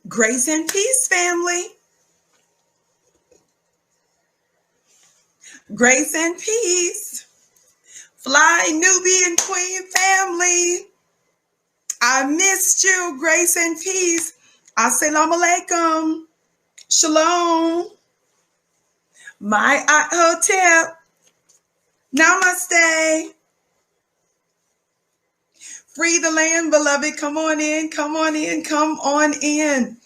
Grace and peace, family. Grace and peace. Fly Nubian Queen family. I missed you. Grace and peace. Assalamu alaikum. Shalom. My Hotep. Namaste. Free the land, beloved. Come on in. Come on in. Come on in.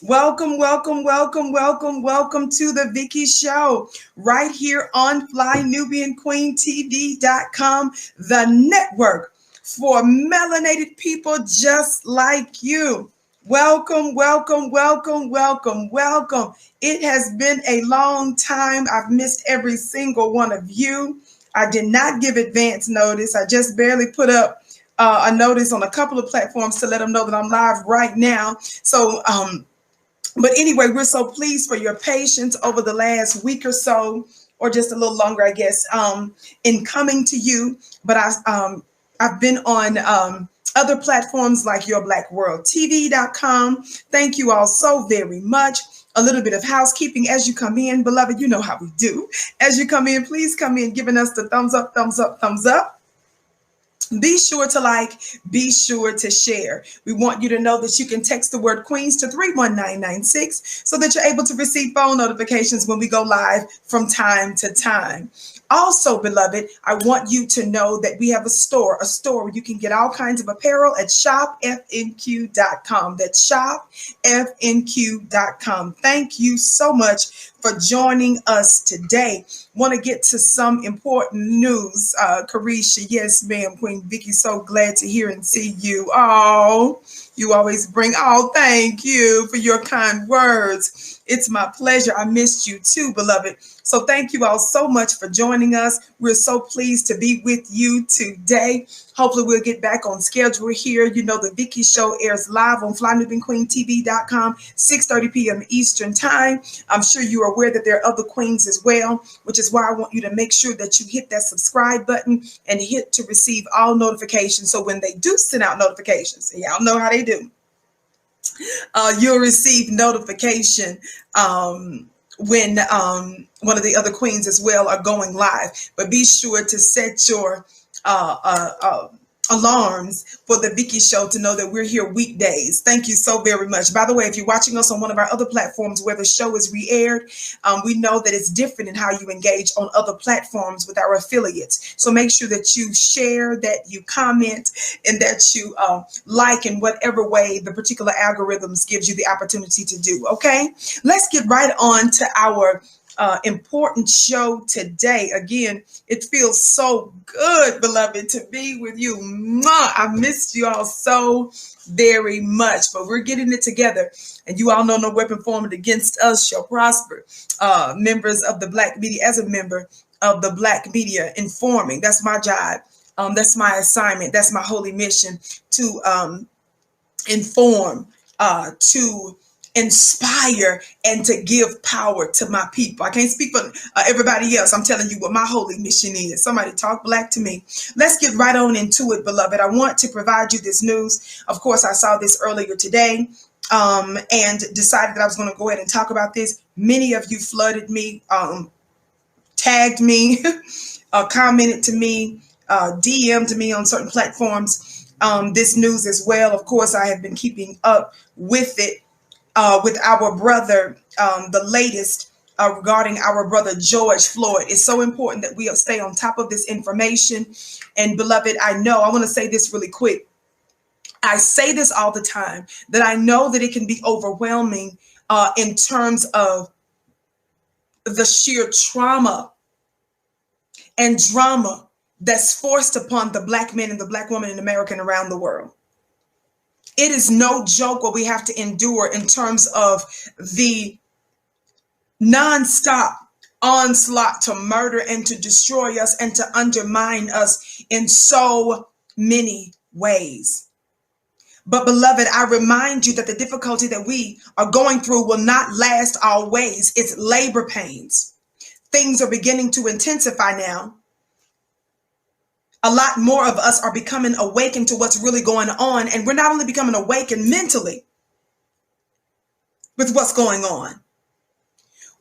Welcome, welcome, welcome, welcome, welcome to the Vicki Show right here on FlyNubianQueenTV.com, the network for melanated people just like you. Welcome, welcome, welcome, welcome, welcome. It has been a long time. I've missed every single one of you. I did not give advance notice. I just barely put up a notice on a couple of platforms to let them know that I'm live right now. But anyway, we're so pleased for your patience over the last week or so, or just a little longer, I guess, in coming to you. But I've been on other platforms like YourBlackWorldTV.com. Thank you all so very much. A little bit of housekeeping as you come in, beloved. You know how we do. As you come in, please come in giving us the thumbs up, thumbs up, thumbs up. Be sure to like, be sure to share. We want you to know that you can text the word Queens to 31996 so that you're able to receive phone notifications when we go live from time to time. Also, beloved, I want you to know that we have a store where you can get all kinds of apparel at shopfnq.com. That's shopfnq.com. Thank you so much for joining us today. Want to get to some important news. Carisha, yes, ma'am. Queen Vicki, so glad to hear and see you. Oh, you always bring, thank you for your kind words. It's my pleasure. I missed you too, beloved. So thank you all so much for joining us. We're so pleased to be with you today. Hopefully we'll get back on schedule here. You know, the Vicki Show airs live on FlyNubianQueenTV.com, 6:30 p.m. Eastern Time. I'm sure you are aware that there are other queens as well, which is why I want you to make sure that you hit that subscribe button and hit to receive all notifications. So when they do send out notifications, and y'all know how they do, you'll receive notification when one of the other queens as well are going live. But be sure to set your alarms for the Vicki Show to know that we're here weekdays. Thank you so very much. By the way, if you're watching us on one of our other platforms where the show is re-aired, we know that it's different in how you engage on other platforms with our affiliates. So make sure that you share, that you comment, and that you like in whatever way the particular algorithms gives you the opportunity to do. Okay, let's get right on to our important show today. Again, it feels so good, beloved, to be with you. Mwah! I missed you all so very much, but we're getting it together. And you all know no weapon formed against us shall prosper. Members of the Black media, as a member of the Black media, informing. That's my job. That's my assignment. That's my holy mission, to inform, to inspire, and to give power to my people. I can't speak for everybody else. I'm telling you what my holy mission is. Somebody talk black to me. Let's get right on into it, beloved. I want to provide you this news. Of course, I saw this earlier today and decided that I was going to go ahead and talk about this. Many of you flooded me, tagged me, commented to me, DM'd me on certain platforms. This news as well. Of course, I have been keeping up with it. With our brother, the latest regarding our brother George Floyd. It's so important that we stay on top of this information. And beloved, I want to say this really quick. I say this all the time, that I know that it can be overwhelming in terms of the sheer trauma and drama that's forced upon the Black man and the Black woman in America and around the world. It is no joke what we have to endure in terms of the nonstop onslaught to murder and to destroy us and to undermine us in so many ways. But beloved, I remind you that the difficulty that we are going through will not last always. It's labor pains. Things are beginning to intensify now. A lot more of us are becoming awakened to what's really going on. And we're not only becoming awakened mentally, with what's going on.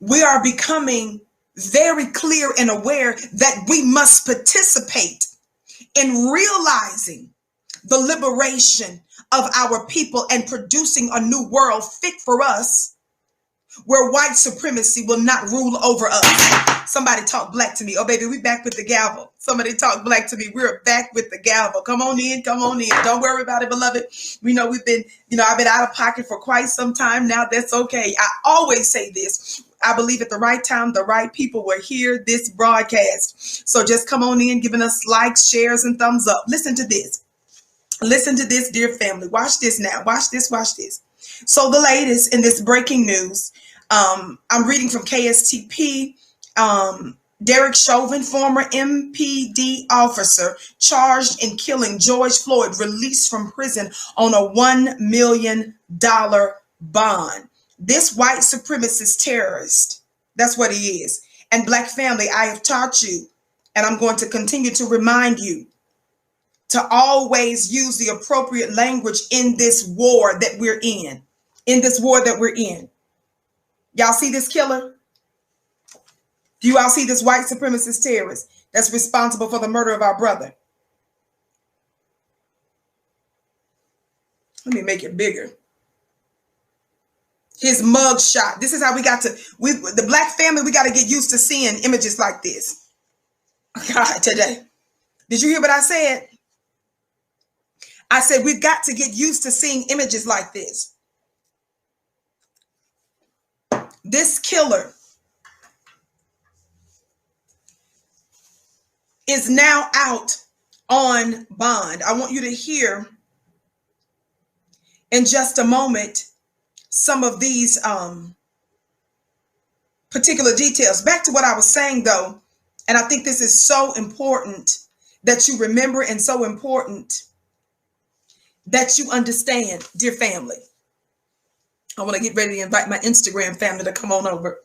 We are becoming very clear and aware that we must participate in realizing the liberation of our people and producing a new world fit for us, where white supremacy will not rule over us. Somebody talk black to me. Oh, baby, we back with the gavel. Somebody talk black to me. We're back with the gavel. Come on in. Come on in. Don't worry about it, beloved. We know we've been, I've been out of pocket for quite some time now. That's okay. I always say this. I believe at the right time, the right people will hear this broadcast. So just come on in, giving us likes, shares, and thumbs up. Listen to this. Listen to this, dear family. Watch this now. Watch this. Watch this. So the latest in this breaking news, I'm reading from KSTP. Derek Chauvin, former MPD officer charged in killing George Floyd, released from prison on a $1 million bond. This white supremacist terrorist, that's what he is. And black family, I have taught you, and I'm going to continue to remind you to always use the appropriate language in this war that we're in. In this war that we're in. Y'all see this killer? Do you all see this white supremacist terrorist that's responsible for the murder of our brother? Let me make it bigger. His mug shot. This is how we got to, the black family, we got to get used to seeing images like this. God, today. Did you hear what I said? I said, we've got to get used to seeing images like this. This killer is now out on bond. I want you to hear in just a moment some of these particular details. Back to what I was saying, though, and I think this is so important that you remember, and so important that you understand, dear family. I want to get ready to invite my Instagram family to come on over.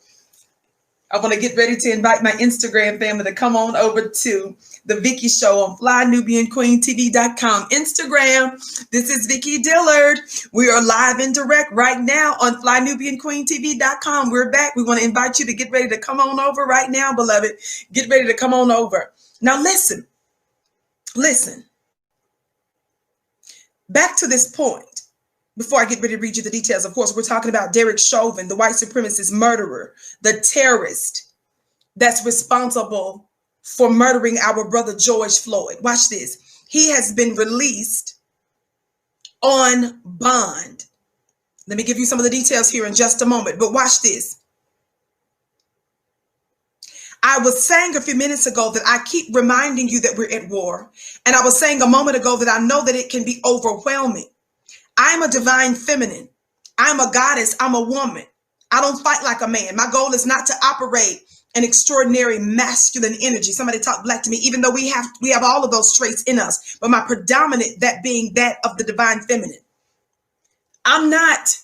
I want to get ready to invite my Instagram family to come on over to the Vicki Show on FlyNubianQueenTV.com. Instagram, this is Vicki Dillard. We are live and direct right now on FlyNubianQueenTV.com. We're back. We want to invite you to get ready to come on over right now, beloved. Get ready to come on over. Now listen. Back to this point. Before I get ready to read you the details, of course, we're talking about Derek Chauvin, the white supremacist murderer, the terrorist that's responsible for murdering our brother George Floyd. Watch this. He has been released on bond. Let me give you some of the details here in just a moment, but watch this. I was saying a few minutes ago that I keep reminding you that we're at war. And I was saying a moment ago that I know that it can be overwhelming. I'm a divine feminine. I'm a goddess. I'm a woman. I don't fight like a man. My goal is not to operate an extraordinary masculine energy. Somebody talk black to me, even though we have all of those traits in us, but my predominant, that being that of the divine feminine. I'm not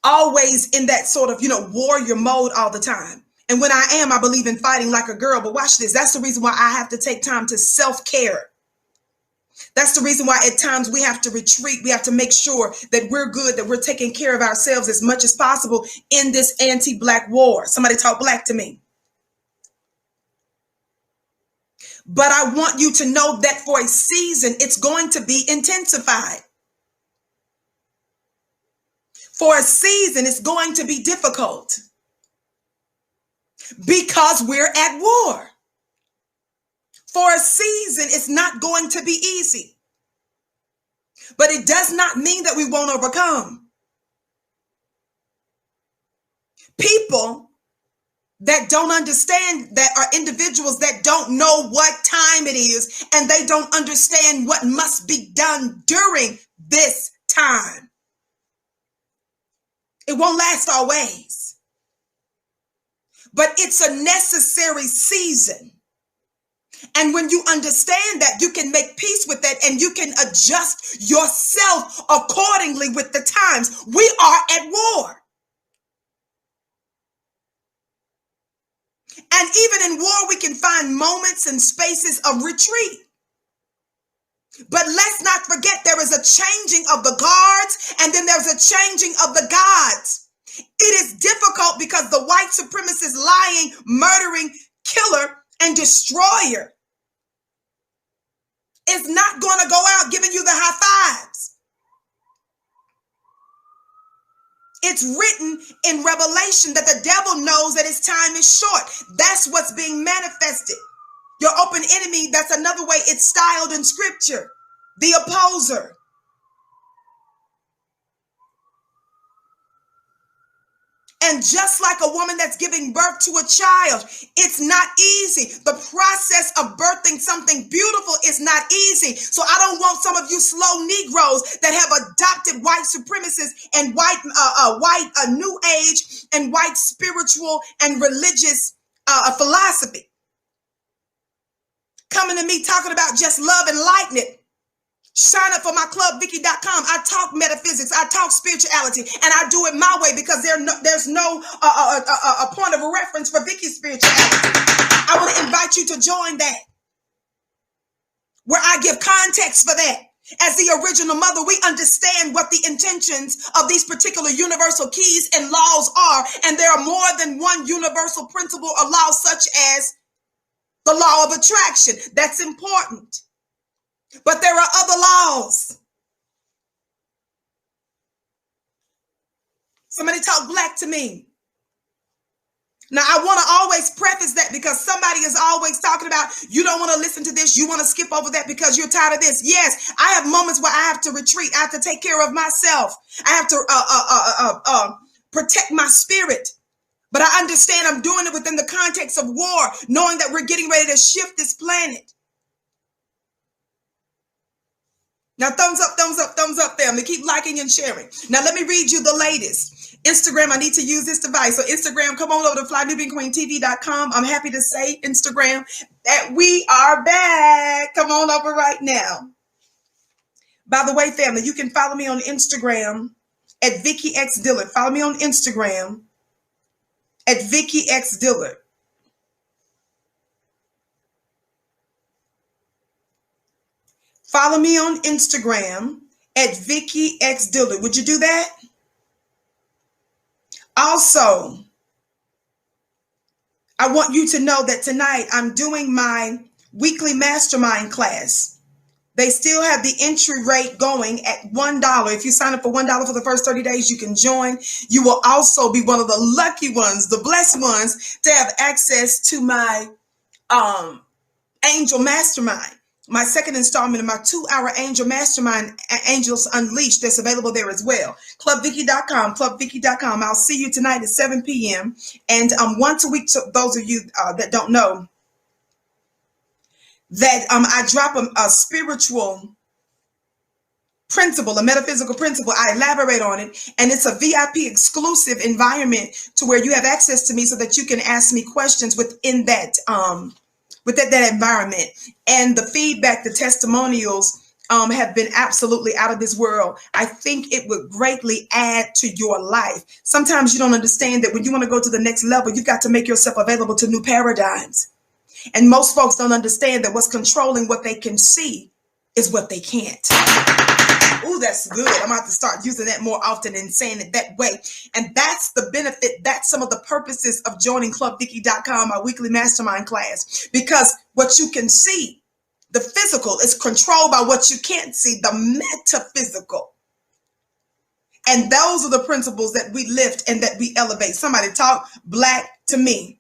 always in that sort of, warrior mode all the time. And when I am, I believe in fighting like a girl. But watch this. That's the reason why I have to take time to self-care. That's the reason why at times we have to retreat. We have to make sure that we're good, that we're taking care of ourselves as much as possible in this anti-black war. Somebody talk black to me. But I want you to know that for a season, it's going to be intensified. For a season, it's going to be difficult because we're at war. For a season, it's not going to be easy. But it does not mean that we won't overcome. People that don't understand, that are individuals that don't know what time it is, and they don't understand what must be done during this time. It won't last always. But it's a necessary season. And when you understand that, you can make peace with that and you can adjust yourself accordingly with the times. We are at war. And even in war, we can find moments and spaces of retreat. But let's not forget there is a changing of the guards, and then there's a changing of the gods. It is difficult because the white supremacist, lying, murdering killer and destroyer is not going to go out giving you the high fives. It's written in Revelation that the devil knows that his time is short. That's what's being manifested. Your open enemy, that's another way it's styled in scripture. The opposer. And just like a woman that's giving birth to a child, it's not easy. The process of birthing something beautiful is not easy. So I don't want some of you slow Negroes that have adopted white supremacists and white new age and white spiritual and religious philosophy coming to me talking about just love and likeness. Sign up for my club, Vicki.com. I talk metaphysics, I talk spirituality, and I do it my way because there's no point of reference for Vicki's spirituality. I want to invite you to join that, where I give context for that. As the original mother, we understand what the intentions of these particular universal keys and laws are, and there are more than one universal principle or law, such as the law of attraction. That's important. But there are other laws. Somebody talk black to me. Now, I want to always preface that because somebody is always talking about, you don't want to listen to this. You want to skip over that because you're tired of this. Yes, I have moments where I have to retreat. I have to take care of myself. I have to protect my spirit. But I understand I'm doing it within the context of war, knowing that we're getting ready to shift this planet. Now, thumbs up, family. Keep liking and sharing. Now, let me read you the latest. Instagram, I need to use this device. So Instagram, come on over to flynubianqueentv.com. I'm happy to say, Instagram, that we are back. Come on over right now. By the way, family, you can follow me on Instagram at Vicki X Dillard. Follow me on Instagram at Vicki X Dillard. Follow me on Instagram at Vicki X Dillard. Would you do that? Also, I want you to know that tonight I'm doing my weekly mastermind class. They still have the entry rate going at $1. If you sign up for $1 for the first 30 days, you can join. You will also be one of the lucky ones, the blessed ones, to have access to my Angel Mastermind. My second installment of my 2-hour Angel Mastermind, Angels Unleashed, that's available there as well. ClubVicki.com, ClubVicki.com. I'll see you tonight at 7 p.m. And once a week, to those of you that don't know, that I drop a spiritual principle, a metaphysical principle. I elaborate on it, and it's a VIP exclusive environment to where you have access to me so that you can ask me questions within that that environment. And the feedback, the testimonials have been absolutely out of this world. I think it would greatly add to your life. Sometimes you don't understand that when you want to go to the next level, you've got to make yourself available to new paradigms. And most folks don't understand that what's controlling what they can see is what they can't. Ooh, that's good. I'm going to have to start using that more often and saying it that way. And that's the benefit. That's some of the purposes of joining ClubVicki.com, my weekly mastermind class. Because what you can see, the physical, is controlled by what you can't see, the metaphysical. And those are the principles that we lift and that we elevate. Somebody talk black to me.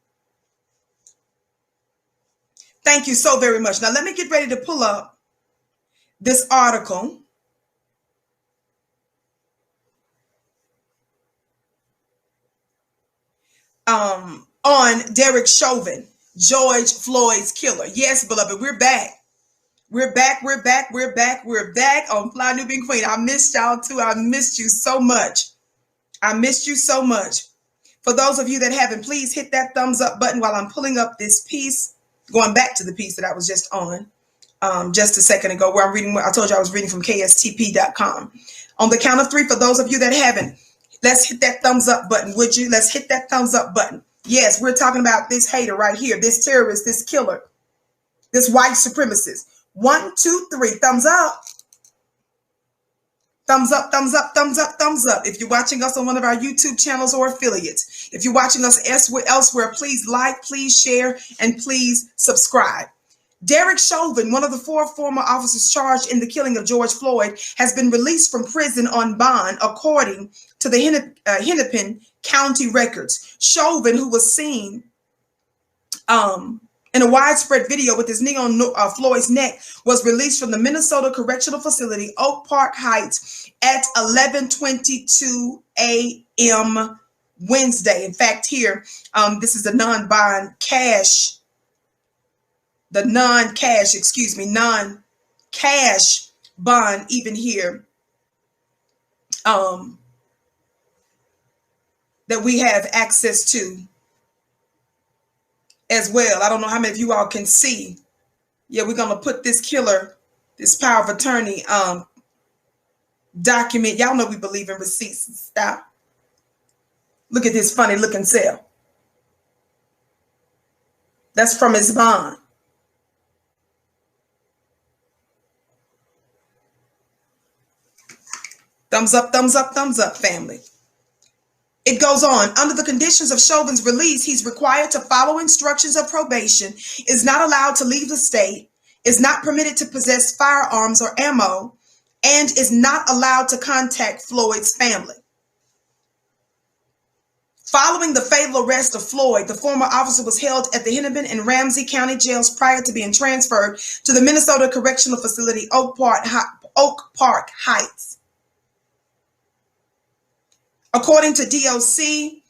Thank you so very much. Now, let me get ready to pull up this article. On Derek Chauvin, George Floyd's killer. Yes, beloved, we're back. We're back on Fly Nubian Queen. I missed y'all too. I missed you so much. For those of you that haven't, please hit that thumbs up button while I'm pulling up this piece, going back to the piece that I was just on just a second ago, where I'm reading. I told you I was reading from KSTP.com. On the count of 3, for those of you that haven't, let's hit that thumbs up button, would you? Let's hit that thumbs up button. Yes, we're talking about this hater right here, this terrorist, this killer, this white supremacist. 1, 2, 3. Thumbs up. Thumbs up, thumbs up, thumbs up, thumbs up. If you're watching us on one of our YouTube channels or affiliates, if you're watching us elsewhere, please like, please share, and please subscribe. Derek Chauvin, one of the 4 former officers charged in the killing of George Floyd, has been released from prison on bond, according to the Hennepin County records. Chauvin, who was seen in a widespread video with his knee on Floyd's neck, was released from the Minnesota Correctional Facility, Oak Park Heights, at 11:22 a.m. Wednesday. In fact, here, this is a non-cash bond, even here, that we have access to as well. I don't know how many of you all can see. Yeah, we're going to put this power of attorney document. Y'all know we believe in receipts and stuff. Look at this funny looking cell. That's from his bond. Thumbs up, thumbs up, thumbs up, family. It goes on. Under the conditions of Chauvin's release, he's required to follow instructions of probation, is not allowed to leave the state, is not permitted to possess firearms or ammo, and is not allowed to contact Floyd's family. Following the fatal arrest of Floyd, the former officer was held at the Hennepin and Ramsey County jails prior to being transferred to the Minnesota Correctional Facility, Oak Park Heights. According to DOC,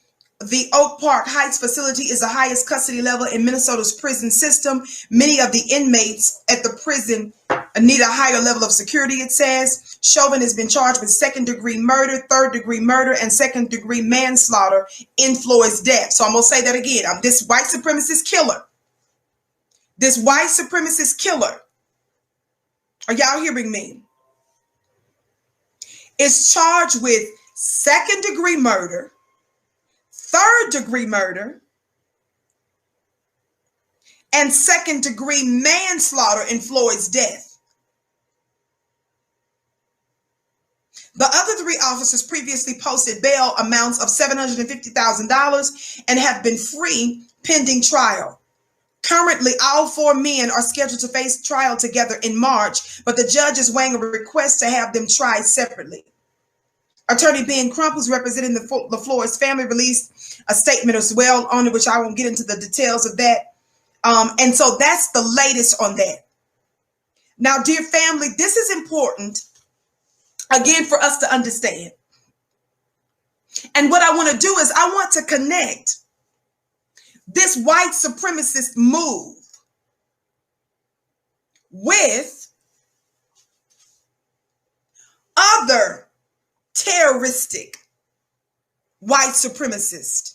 the Oak Park Heights facility is the highest custody level in Minnesota's prison system. Many of the inmates at the prison need a higher level of security, it says. Chauvin has been charged with second-degree murder, third-degree murder, and second-degree manslaughter in Floyd's death. So I'm going to say that again. This white supremacist killer, are y'all hearing me, is charged with second-degree murder, third-degree murder, and second-degree manslaughter in Floyd's death. The other 3 officers previously posted bail amounts of $750,000 and have been free pending trial. Currently, all 4 men are scheduled to face trial together in March, but the judge is weighing a request to have them tried separately. Attorney Ben Crump, who's representing the Floyd's family, released a statement as well, on which I won't get into the details of that. And so that's the latest on that. Now, dear family, this is important, again, for us to understand. And what I want to do is I want to connect this white supremacist move with other terroristic white supremacist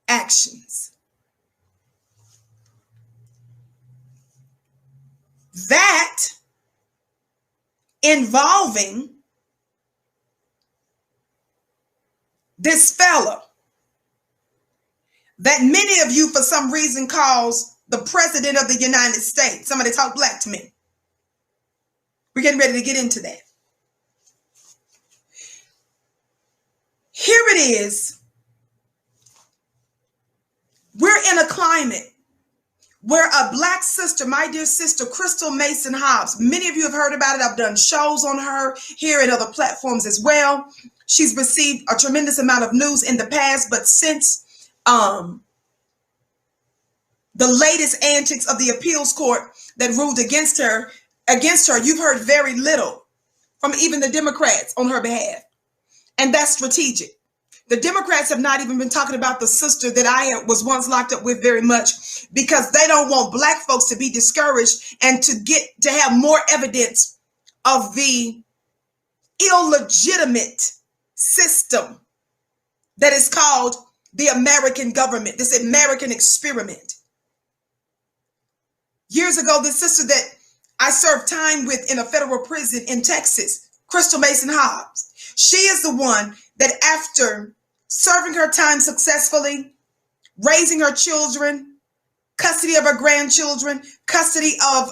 actions that involving this fella that many of you for some reason calls the president of the United States. Somebody talk black to me. We're getting ready to get into that. Here it is. We're in a climate where a black sister, my dear sister, Crystal Mason Hobbs, many of you have heard about it. I've done shows on her here and other platforms as well. She's received a tremendous amount of news in the past, but since the latest antics of the appeals court that ruled against her, you've heard very little from even the Democrats on her behalf. And that's strategic. The Democrats have not even been talking about the sister that I was once locked up with very much, because they don't want black folks to be discouraged and to have more evidence of the illegitimate system that is called the American government, this American experiment. Years ago, this sister that I served time with in a federal prison in Texas, Crystal Mason Hobbs, she is the one that, after serving her time successfully, raising her children, custody of her grandchildren, custody of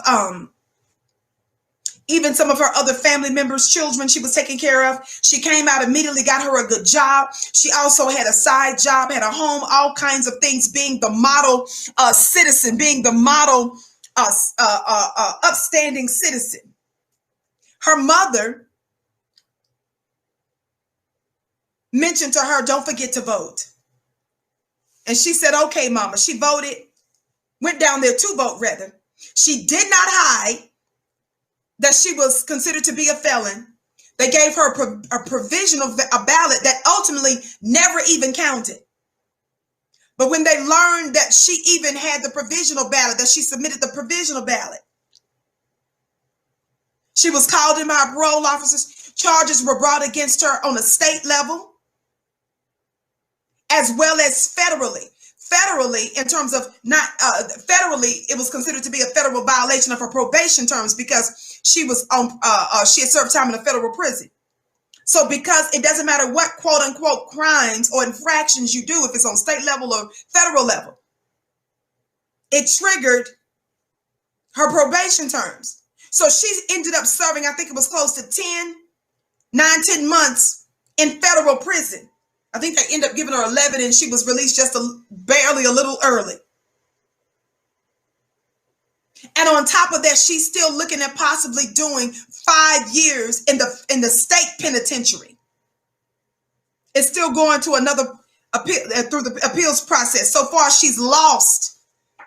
even some of her other family members' children she was taking care of. She came out immediately, got her a good job. She also had a side job, had a home, all kinds of things, being the model citizen, being the model upstanding citizen. Her mother mentioned to her, don't forget to vote. And she said, okay, mama. She voted, went down there to vote, rather. She did not hide that she was considered to be a felon. They gave her a provisional ballot that ultimately never even counted. But when they learned that she even had the provisional ballot, that she submitted the provisional ballot, she was called in by parole officers. Charges were brought against her on a state level, as well as federally. Federally, in terms of not federally, it was considered to be a federal violation of her probation terms because she was on she had served time in a federal prison. So because it doesn't matter what quote unquote crimes or infractions you do, if it's on state level or federal level, it triggered her probation terms. So she ended up serving, I think it was close to 10 months in federal prison. I think they ended up giving her 11 and she was released just barely a little early. And on top of that, she's still looking at possibly doing 5 years in the state penitentiary. It's still going to another appeal through the appeals process. So far, she's lost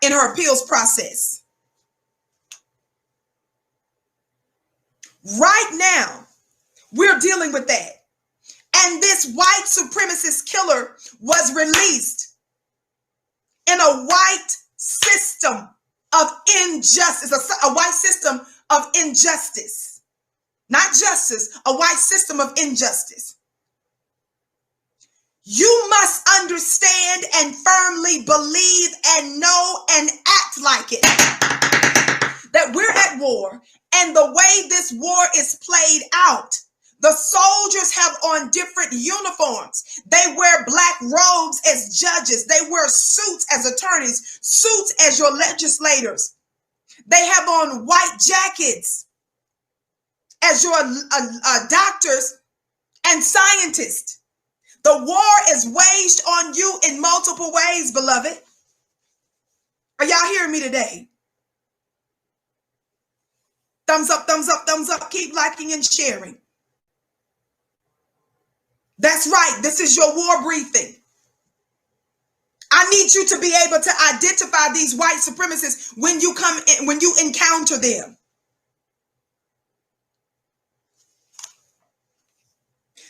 in her appeals process. Right now, we're dealing with that. And this white supremacist killer was released in a white system of injustice, a white system of injustice, not justice, a white system of injustice. You must understand and firmly believe and know and act like it, that we're at war, and the way this war is played out, the soldiers have on different uniforms. They wear black robes as judges. They wear suits as attorneys, suits as your legislators. They have on white jackets as your doctors and scientists. The war is waged on you in multiple ways, beloved. Are y'all hearing me today? Thumbs up, thumbs up, thumbs up. Keep liking and sharing. That's right. This is your war briefing. I need you to be able to identify these white supremacists when you come in, when you encounter them.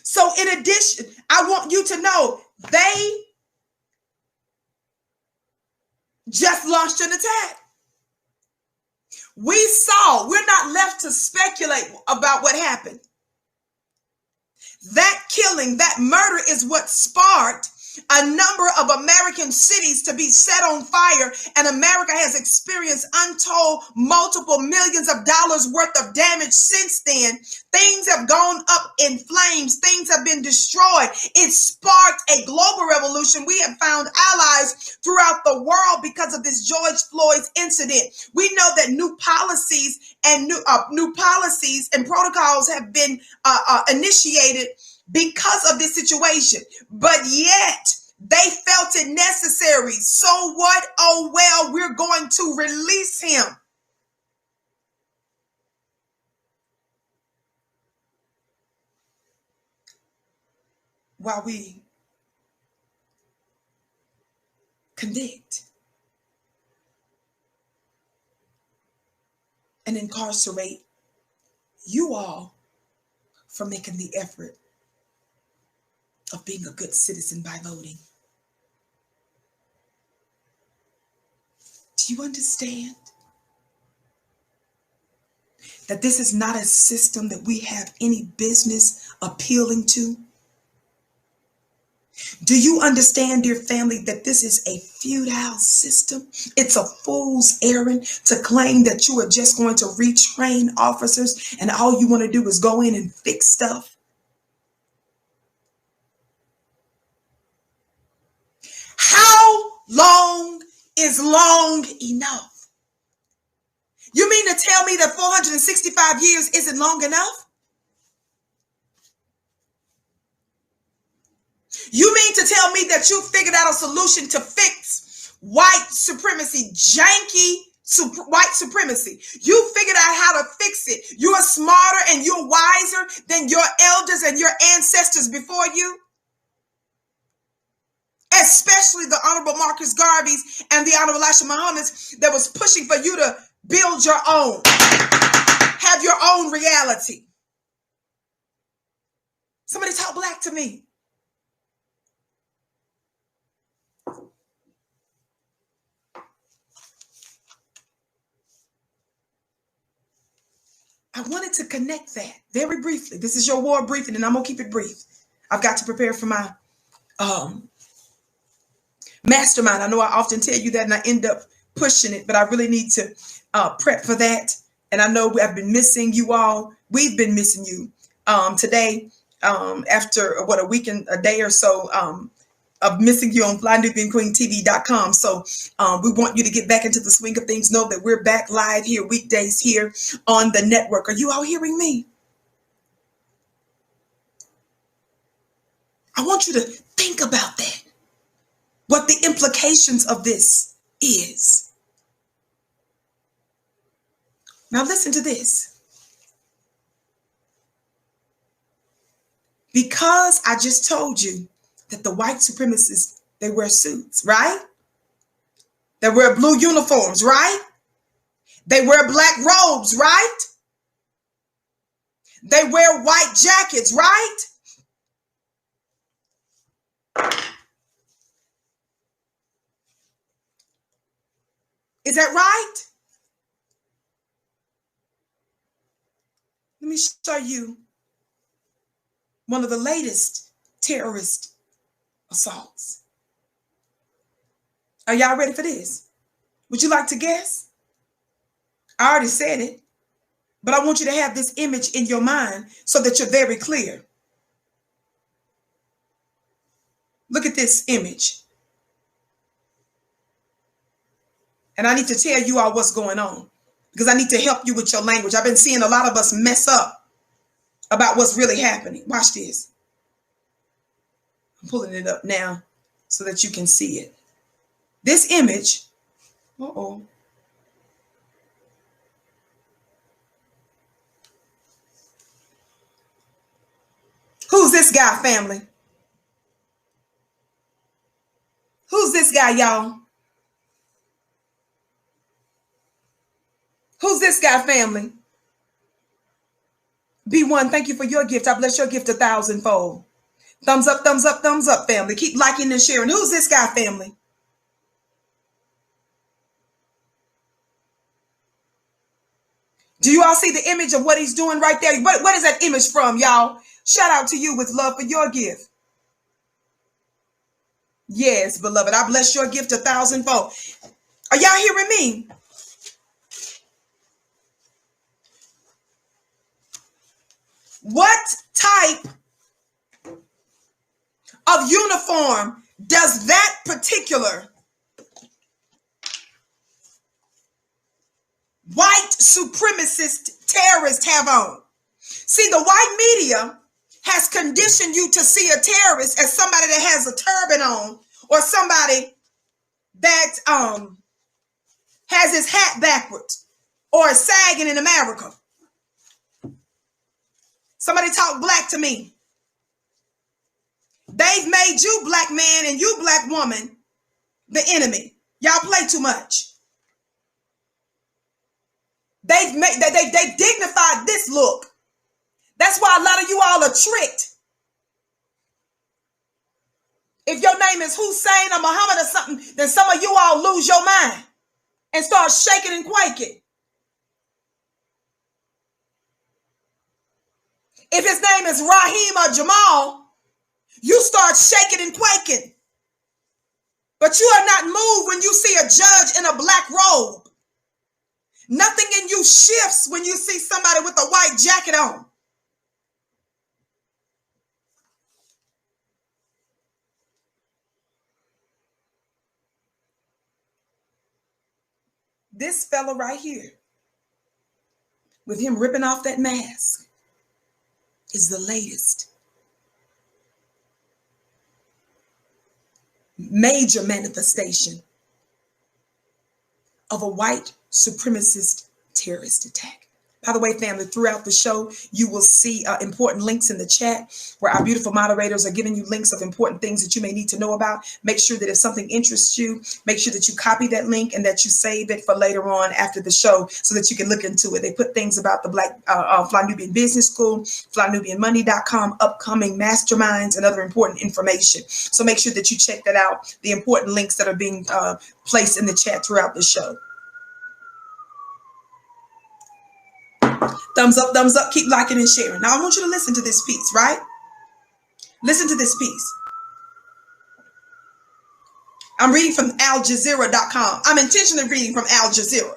So in addition, I want you to know they just launched an attack. We saw, we're not left to speculate about what happened. That killing, that murder is what sparked a number of American cities to be set on fire, and America has experienced untold multiple millions of dollars worth of damage since then. Things have gone up in flames. Things have been destroyed. It sparked a global revolution. We have found allies throughout the world because of this George Floyd's incident. We know that new policies and new policies and protocols have been initiated because of this situation, but yet they felt it necessary. So what? Oh, well, we're going to release him. While we convict and incarcerate you all for making the effort of being a good citizen by voting. Do you understand that this is not a system that we have any business appealing to? Do you understand, dear family, that this is a futile system? It's a fool's errand to claim that you are just going to retrain officers and all you want to do is go in and fix stuff. How long is long enough. You mean to tell me that 465 years isn't long enough? You mean to tell me that you figured out a solution to fix white supremacy, janky white supremacy? You figured out how to fix it. You are smarter and you're wiser than your elders and your ancestors before you? Especially the Honorable Marcus Garvey's and the Honorable Elijah Muhammad's that was pushing for you to build your own, have your own reality. Somebody talk black to me. I wanted to connect that very briefly. This is your war briefing, and I'm going to keep it brief. I've got to prepare for my mastermind. I know I often tell you that, and I end up pushing it, but I really need to prep for that. And I know I've been missing you all. We've been missing you today after, a week and a day or so of missing you on FlyNubianQueenTV.com. So we want you to get back into the swing of things. Know that we're back live here, weekdays here on the network. Are you all hearing me? I want you to think about that, what the implications of this is. Now listen to this. Because I just told you that the white supremacists, they wear suits, right? They wear blue uniforms, right? They wear black robes, right? They wear white jackets, right? Is that right? Let me show you one of the latest terrorist assaults. Are y'all ready for this? Would you like to guess? I already said it, but I want you to have this image in your mind so that you're very clear. Look at this image. And I need to tell you all what's going on because I need to help you with your language. I've been seeing a lot of us mess up about what's really happening. Watch this. I'm pulling it up now so that you can see it. This image, Who's this guy, family? Who's this guy, y'all? Who's this guy, family? B1, thank you for your gift. I bless your gift 1,000-fold. Thumbs up, thumbs up, thumbs up, family. Keep liking and sharing. Who's this guy, family? Do you all see the image of what he's doing right there? What is that image from, y'all? Shout out to you with love for your gift. Yes, beloved. I bless your gift 1,000-fold. Are y'all hearing me? What type of uniform does that particular white supremacist terrorist have on? See, the white media has conditioned you to see a terrorist as somebody that has a turban on or somebody that has his hat backwards or is sagging in America. Somebody talk black to me. They've made you, black man, and you, black woman, the enemy. Y'all play too much. They dignified this look. That's why a lot of you all are tricked. If your name is Hussein or Muhammad or something, then some of you all lose your mind and start shaking and quaking. If his name is Raheem or Jamal, you start shaking and quaking. But you are not moved when you see a judge in a black robe. Nothing in you shifts when you see somebody with a white jacket on. This fella right here, with him ripping off that mask, is the latest major manifestation of a white supremacist terrorist attack. By the way, family, throughout the show, you will see important links in the chat where our beautiful moderators are giving you links of important things that you may need to know about. Make sure that if something interests you, make sure that you copy that link and that you save it for later on after the show so that you can look into it. They put things about the Black Fly Nubian Business School, FlyNubianMoney.com, upcoming masterminds, and other important information. So make sure that you check that out, the important links that are being placed in the chat throughout the show. Thumbs up, keep liking and sharing. Now I want you to listen to this piece, right? Listen to this piece. I'm reading from AlJazeera.com. I'm intentionally reading from Al Jazeera.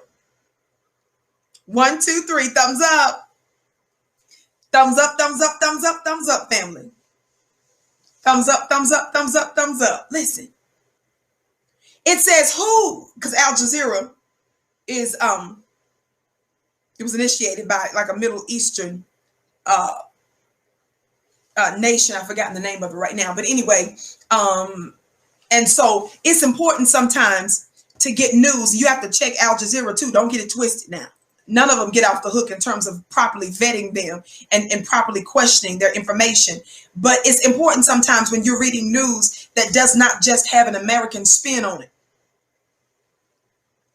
1, 2, 3, thumbs up. Thumbs up, thumbs up, thumbs up, thumbs up, family. Thumbs up, thumbs up, thumbs up, thumbs up. Listen. It says who, because Al Jazeera is it was initiated by like a Middle Eastern nation. I've forgotten the name of it right now. But anyway, and so it's important sometimes to get news. You have to check Al Jazeera too. Don't get it twisted now. None of them get off the hook in terms of properly vetting them and properly questioning their information. But it's important sometimes when you're reading news that does not just have an American spin on it.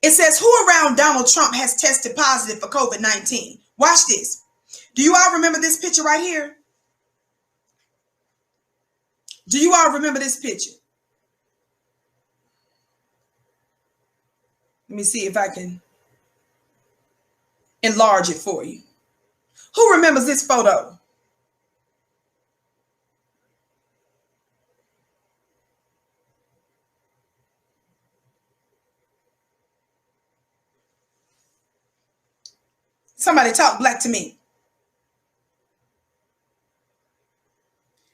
It says, who around Donald Trump has tested positive for COVID-19? Watch this. Do you all remember this picture right here? Do you all remember this picture? Let me see if I can enlarge it for you. Who remembers this photo? Somebody talk black to me.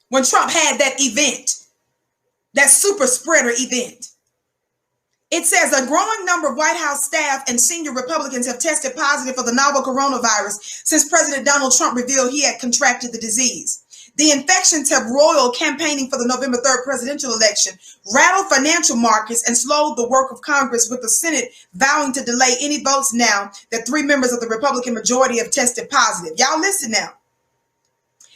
When Trump had that event, that super spreader event, it says a growing number of White House staff and senior Republicans have tested positive for the novel coronavirus since President Donald Trump revealed he had contracted the disease. The infections have roiled campaigning for the November 3rd presidential election, rattled financial markets, and slowed the work of Congress, with the Senate vowing to delay any votes now that 3 members of the Republican majority have tested positive. Y'all listen now.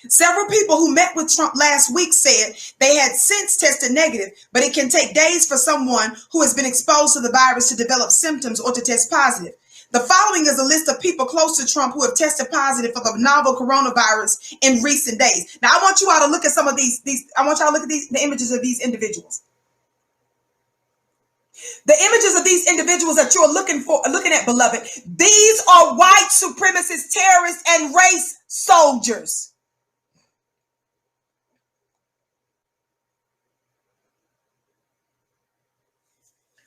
Several people who met with Trump last week said they had since tested negative, but it can take days for someone who has been exposed to the virus to develop symptoms or to test positive. The following is a list of people close to Trump who have tested positive for the novel coronavirus in recent days. Now, I want you all to look at some of these. I want y'all to look at the images of these individuals. The images of these individuals that you're looking at, beloved, these are white supremacist terrorists and race soldiers.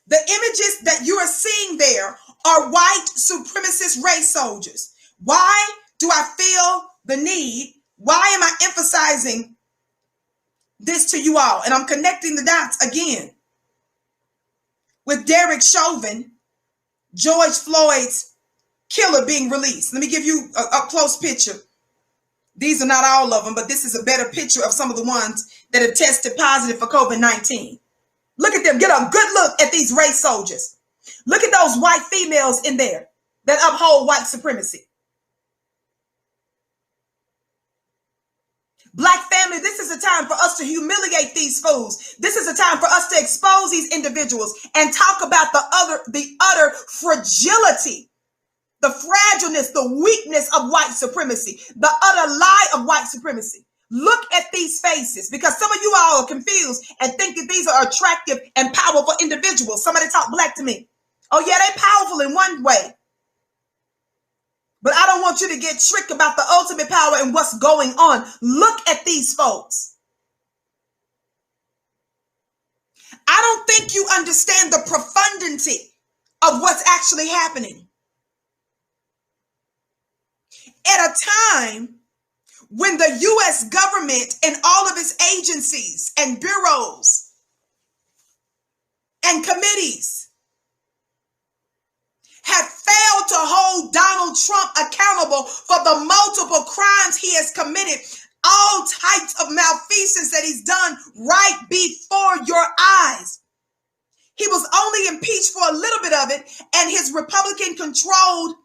The images that you are seeing there are white supremacist race soldiers. Why do I feel the need? Why am I emphasizing this to you all? And I'm connecting the dots again with Derek Chauvin, George Floyd's killer, being released. Let me give you a up-close picture. These are not all of them, but this is a better picture of some of the ones that have tested positive for COVID-19. Look at them. Get a good look at these race soldiers. Look at those white females in there that uphold white supremacy. Black family, this is a time for us to humiliate these fools. This is a time for us to expose these individuals and talk about the utter fragility, the fragileness, the weakness of white supremacy, the utter lie of white supremacy. Look at these faces, because some of you all are confused and think that these are attractive and powerful individuals. Somebody talk black to me. Oh yeah, they're powerful in one way. But I don't want you to get tricked about the ultimate power and what's going on. Look at these folks. I don't think you understand the profundity of what's actually happening. At a time when the U.S. government and all of its agencies and bureaus and committees had failed to hold Donald Trump accountable for the multiple crimes he has committed, all types of malfeasance that he's done right before your eyes. He was only impeached for a little bit of it, and his Republican-controlled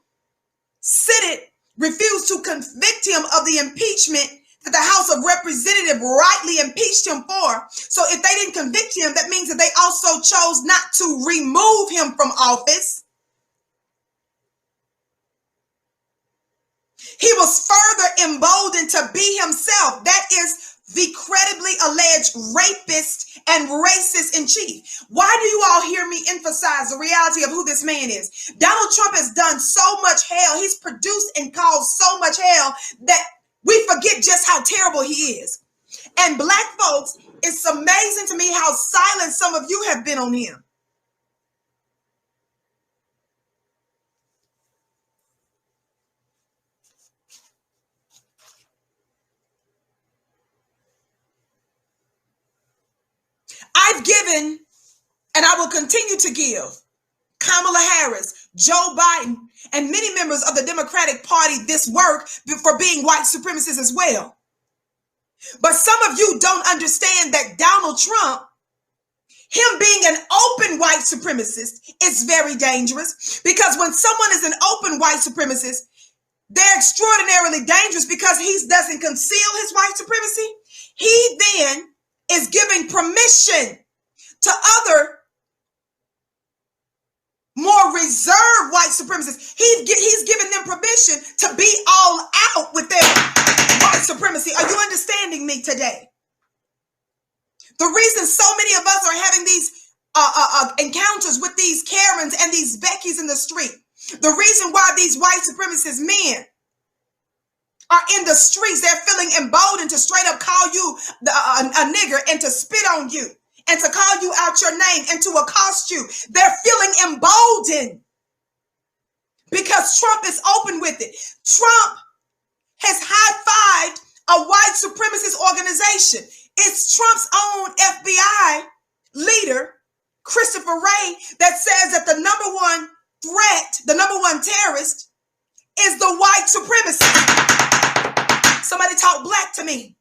Senate refused to convict him of the impeachment that the House of Representatives rightly impeached him for. So if they didn't convict him, that means that they also chose not to remove him from office. He was further emboldened to be himself. That is the credibly alleged rapist and racist in chief. Why do you all hear me emphasize the reality of who this man is? Donald Trump has done so much hell. He's produced and caused so much hell that we forget just how terrible he is. And black folks, it's amazing to me how silent some of you have been on him. I've given, and I will continue to give, Kamala Harris, Joe Biden, and many members of the Democratic Party this work for being white supremacists as well. But some of you don't understand that Donald Trump, him being an open white supremacist, is very dangerous, because when someone is an open white supremacist, they're extraordinarily dangerous because he doesn't conceal his white supremacy. He then is giving permission to other more reserved white supremacists. He's giving them permission to be all out with their white supremacy. Are you understanding me today? The reason so many of us are having these encounters with these Karens and these Beckys in the street, the reason why these white supremacist men are in the streets, they're feeling emboldened to straight up call you a nigger and to spit on you and to call you out your name and to accost you. They're feeling emboldened because Trump is open with it. Trump has high-fived a white supremacist organization. It's Trump's own FBI leader, Christopher Wray, that says that the number one threat, the number one terrorist, is the white supremacy. Somebody talk black to me.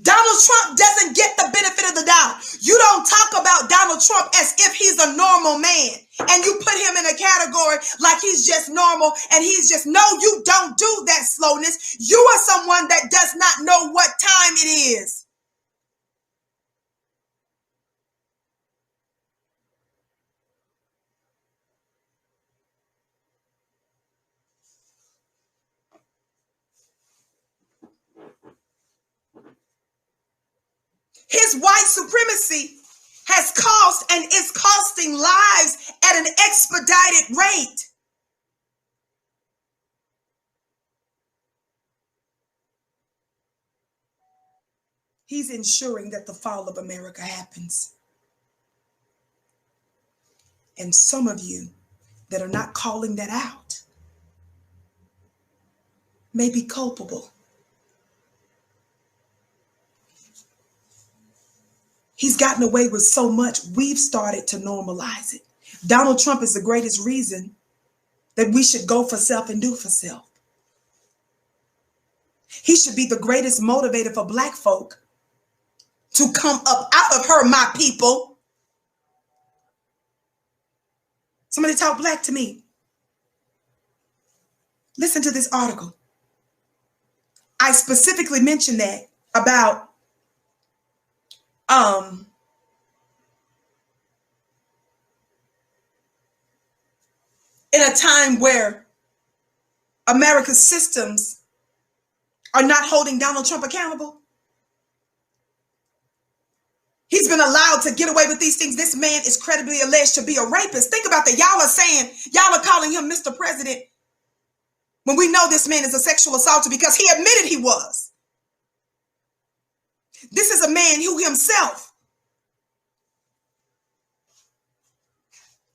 Donald Trump doesn't get the benefit of the doubt. You don't talk about Donald Trump as if he's a normal man and you put him in a category like he's just normal and he's just, no, you don't do that, slowness. You are someone that does not know what time it is. His white supremacy has cost and is costing lives at an expedited rate. He's ensuring that the fall of America happens. And some of you that are not calling that out may be culpable. He's gotten away with so much, we've started to normalize it. Donald Trump is the greatest reason that we should go for self and do for self. He should be the greatest motivator for black folk to come up out of her, my people. Somebody talk black to me. Listen to this article. I specifically mentioned that about in a time where America's systems are not holding Donald Trump accountable. He's been allowed to get away with these things. This man is credibly alleged to be a rapist. Think about that. Y'all are saying, y'all are calling him Mr. President when we know this man is a sexual assaulter because he admitted he was. This is a man who himself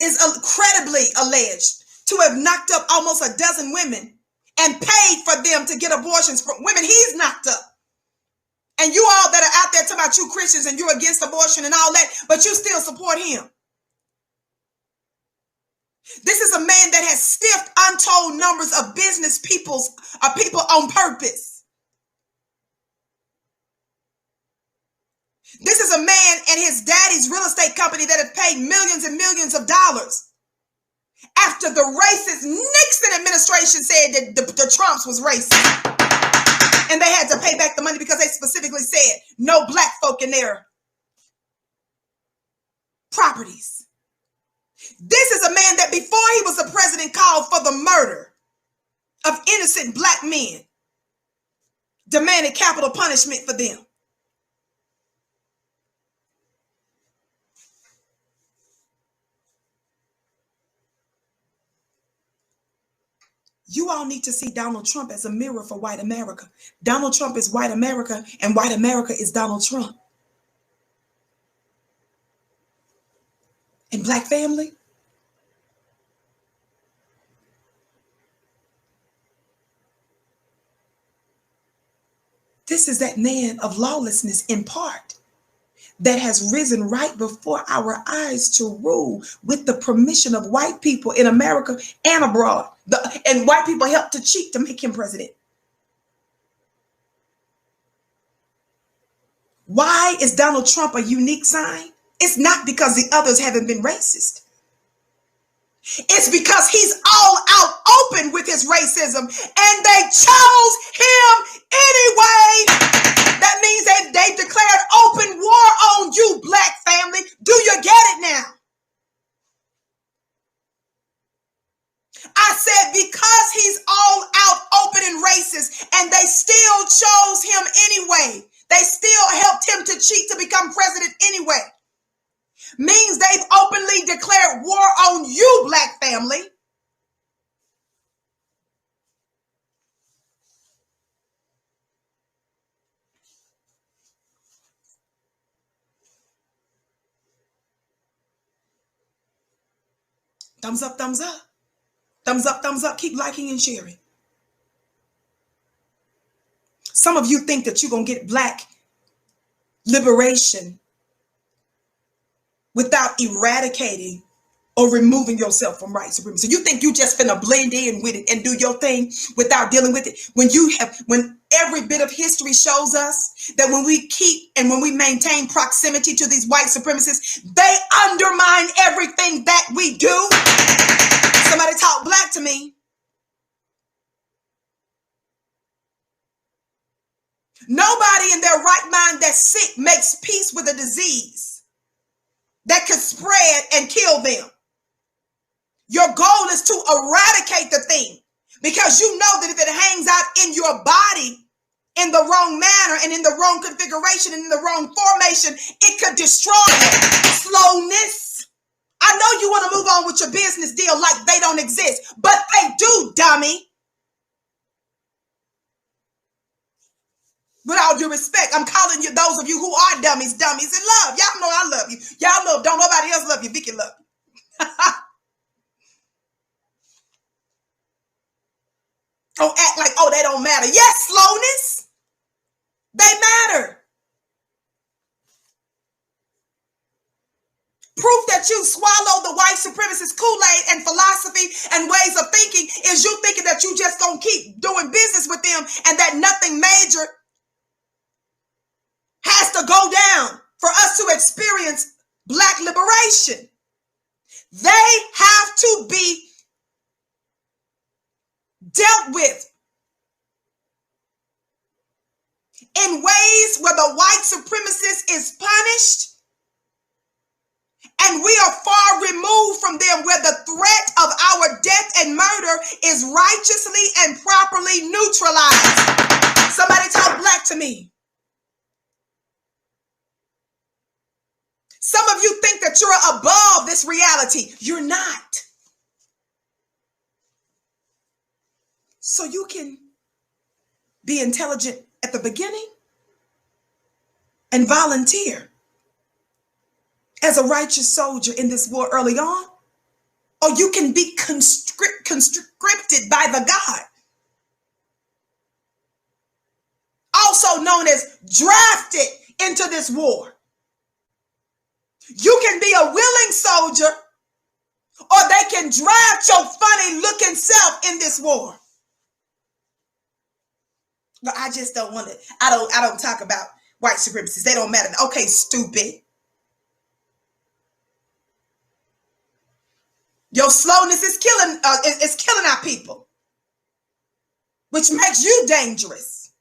is credibly alleged to have knocked up almost a dozen women and paid for them to get abortions from women he's knocked up. And you all that are out there talking about you Christians and you're against abortion and all that, but you still support him. This is a man that has stiffed untold numbers of business people on purpose. This is a man and his daddy's real estate company that have paid millions and millions of dollars after the racist Nixon administration said that the Trumps was racist. And they had to pay back the money because they specifically said no black folk in their properties. This is a man that before he was the president called for the murder of innocent black men, demanded capital punishment for them. You all need to see Donald Trump as a mirror for white America. Donald Trump is white America, and white America is Donald Trump. And black family, this is that man of lawlessness in part that has risen right before our eyes to rule with the permission of white people in America and abroad. And white people helped to cheat to make him president. Why is Donald Trump a unique sign? It's not because the others haven't been racist. It's because he's all out open with his racism, and they chose him anyway. That means they declared open war on you, black family. Do you get it now? I said because he's all out open and racist, and they still chose him anyway. They still helped him to cheat to become president anyway. Means they've openly declared war on you, black family. Thumbs up, thumbs up. Thumbs up, thumbs up. Keep liking and sharing. Some of you think that you're going to get black liberation without eradicating or removing yourself from white supremacy. So you think you just finna blend in with it and do your thing without dealing with it? When every bit of history shows us that when we maintain proximity to these white supremacists, they undermine everything that we do. Somebody talk black to me. Nobody in their right mind that's sick makes peace with a disease that could spread and kill them. Your goal is to eradicate the thing because you know that if it hangs out in your body in the wrong manner and in the wrong configuration and in the wrong formation, it could destroy it. Slowness. I know you want to move on with your business deal like they don't exist, but they do, dummy. With all due respect, I'm calling you, those of you who are dummies in love. Y'all know I love you. Y'all know don't nobody else love you. Vicki love you. Don't act like, oh, they don't matter. Yes, slowness. They matter. Proof that you swallow the white supremacist Kool-Aid and philosophy and ways of thinking is you thinking that you just gonna keep doing business with them and that nothing major has to go down for us to experience black liberation. They have to be dealt with in ways where the white supremacist is punished and we are far removed from them, where the threat of our death and murder is righteously and properly neutralized. Somebody talk black to me. Some of you think that you're above this reality. You're not. So you can be intelligent at the beginning and volunteer as a righteous soldier in this war early on, or you can be conscripted by the God, also known as drafted into this war. You can be a willing soldier or they can drown your funny looking self in this war. But I just don't want to. I don't talk about white supremacists. They don't matter. Okay, stupid. Your slowness is killing. It's killing our people, which makes you dangerous.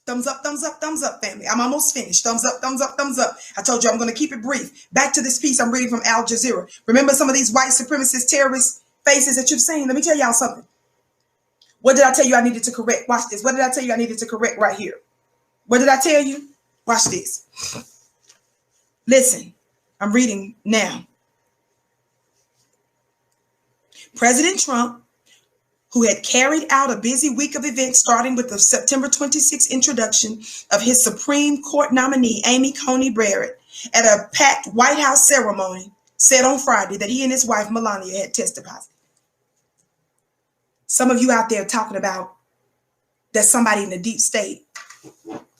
Thumbs up, family. I'm almost finished. Thumbs up, thumbs up, thumbs up. I told you I'm going to keep it brief. Back to this piece I'm reading from Al Jazeera. Remember some of these white supremacist terrorist faces that you've seen? Let me tell y'all something. What did I tell you I needed to correct? Watch this. What did I tell you I needed to correct right here? What did I tell you? Watch this. Listen, I'm reading now. President Trump, who had carried out a busy week of events starting with the September 26th introduction of his Supreme Court nominee, Amy Coney Barrett, at a packed White House ceremony, said on Friday that he and his wife, Melania, had tested positive. Some of you out there talking about there's somebody in the deep state.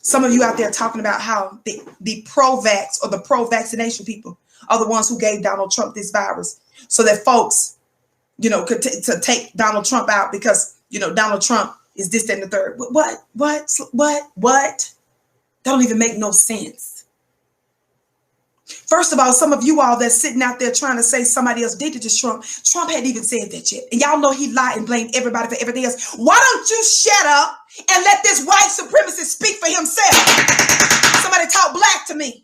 Some of you out there talking about how the pro-vax or the pro-vaccination people are the ones who gave Donald Trump this virus so that folks, could to take Donald Trump out because, Donald Trump is this, that, and the third. What? That don't even make no sense. First of all, some of you all that's sitting out there trying to say somebody else did it to Trump hadn't even said that yet. And y'all know he lied and blamed everybody for everything else. Why don't you shut up and let this white supremacist speak for himself? Somebody talk black to me.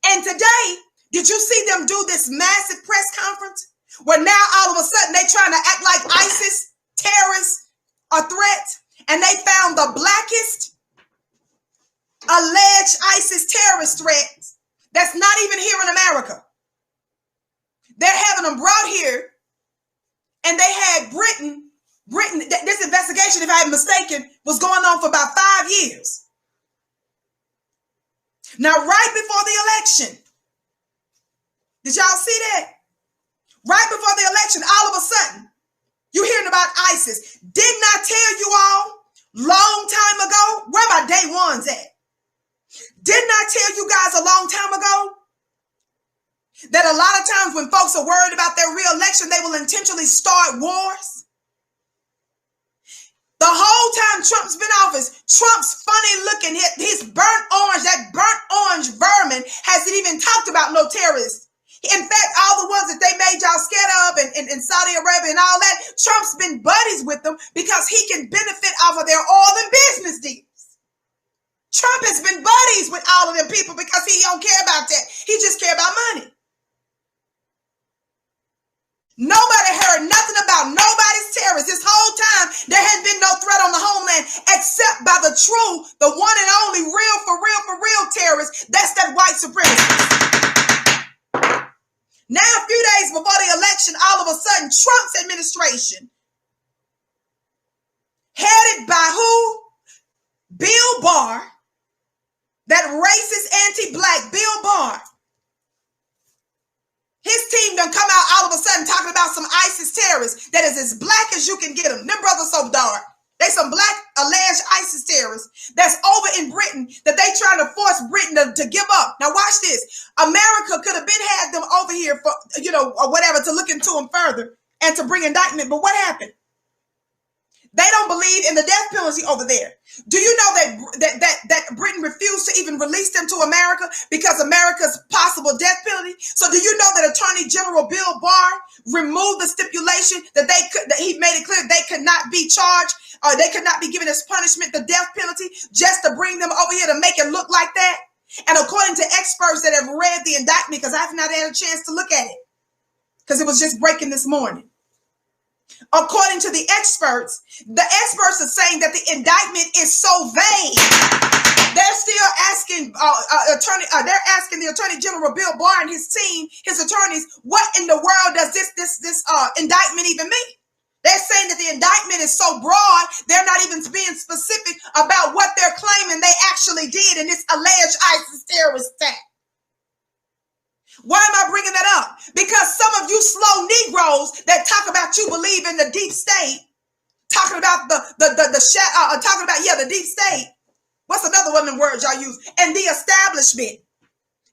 And today, did you see them do this massive press conference where now all of a sudden they trying to act like ISIS terrorists are threats, and they found the blackest alleged ISIS terrorist threats that's not even here in America. They're having them brought here, and they had Britain, this investigation, if I'm mistaken, was going on for about 5 years. Now, right before the election, did y'all see that? Right before the election, all of a sudden, you hearing about ISIS. Didn't I tell you all long time ago? Where my day ones at? Didn't I tell you guys a long time ago that a lot of times when folks are worried about their re-election, they will intentionally start wars? The whole time Trump's been in office, Trump's funny looking, his burnt orange, that burnt orange vermin hasn't even talked about no terrorists. In fact, all the ones that they made y'all scared of in Saudi Arabia and all that, Trump's been buddies with them because he can benefit off of their oil and business deals. Trump has been buddies with all of them people because he don't care about that. He just care about money. Nobody heard nothing about nobody's terrorists. This whole time, there hadn't been no threat on the homeland except by the true, the one and only real, for real terrorist. That's that white supremacist. Now, a few days before the election, all of a sudden, Trump's administration, headed by who? Bill Barr, that racist anti-black Bill Barr. His team done come out all of a sudden talking about some ISIS terrorists that is as black as you can get them. Them brothers so dark. They some black alleged ISIS terrorists that's over in Britain that they trying to force Britain to give up. Now watch this. America could have been had them over here for, or whatever, to look into them further and to bring indictment. But what happened? They don't believe in the death penalty over there. Do you know that Britain refused to even release them to America because America's possible death penalty? So do you know that Attorney General Bill Barr removed the stipulation that he made it clear they could not be charged or they could not be given as punishment the death penalty just to bring them over here to make it look like that? And according to experts that have read the indictment, because I've not had a chance to look at it because it was just breaking this morning. According to the experts are saying that the indictment is so vague. They're still asking they're asking the Attorney General Bill Barr and his team, his attorneys, what in the world does this indictment even mean? They're saying that the indictment is so broad, they're not even being specific about what they're claiming they actually did in this alleged ISIS terrorist attack. Why am I bringing that up? Because some of you slow Negroes that talk about you believe in the deep state, talking about the deep state. What's another one of the words y'all use? And the establishment.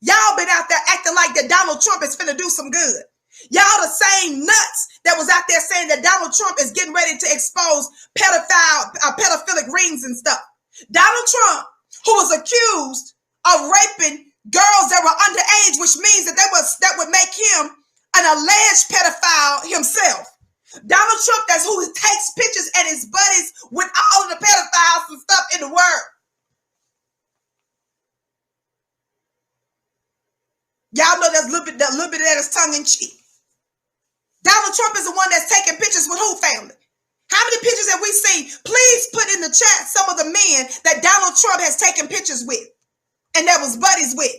Y'all been out there acting like that Donald Trump is finna do some good. Y'all the same nuts that was out there saying that Donald Trump is getting ready to expose pedophilic rings and stuff. Donald Trump, who was accused of raping girls that were underage, which means that would make him an alleged pedophile himself. Donald Trump, that's who takes pictures and his buddies with all of the pedophiles and stuff in the world. Y'all know there's a little bit of that is tongue in cheek. Donald Trump is the one that's taking pictures with who family? How many pictures have we seen? Please put in the chat some of the men that Donald Trump has taken pictures with and that was buddies with.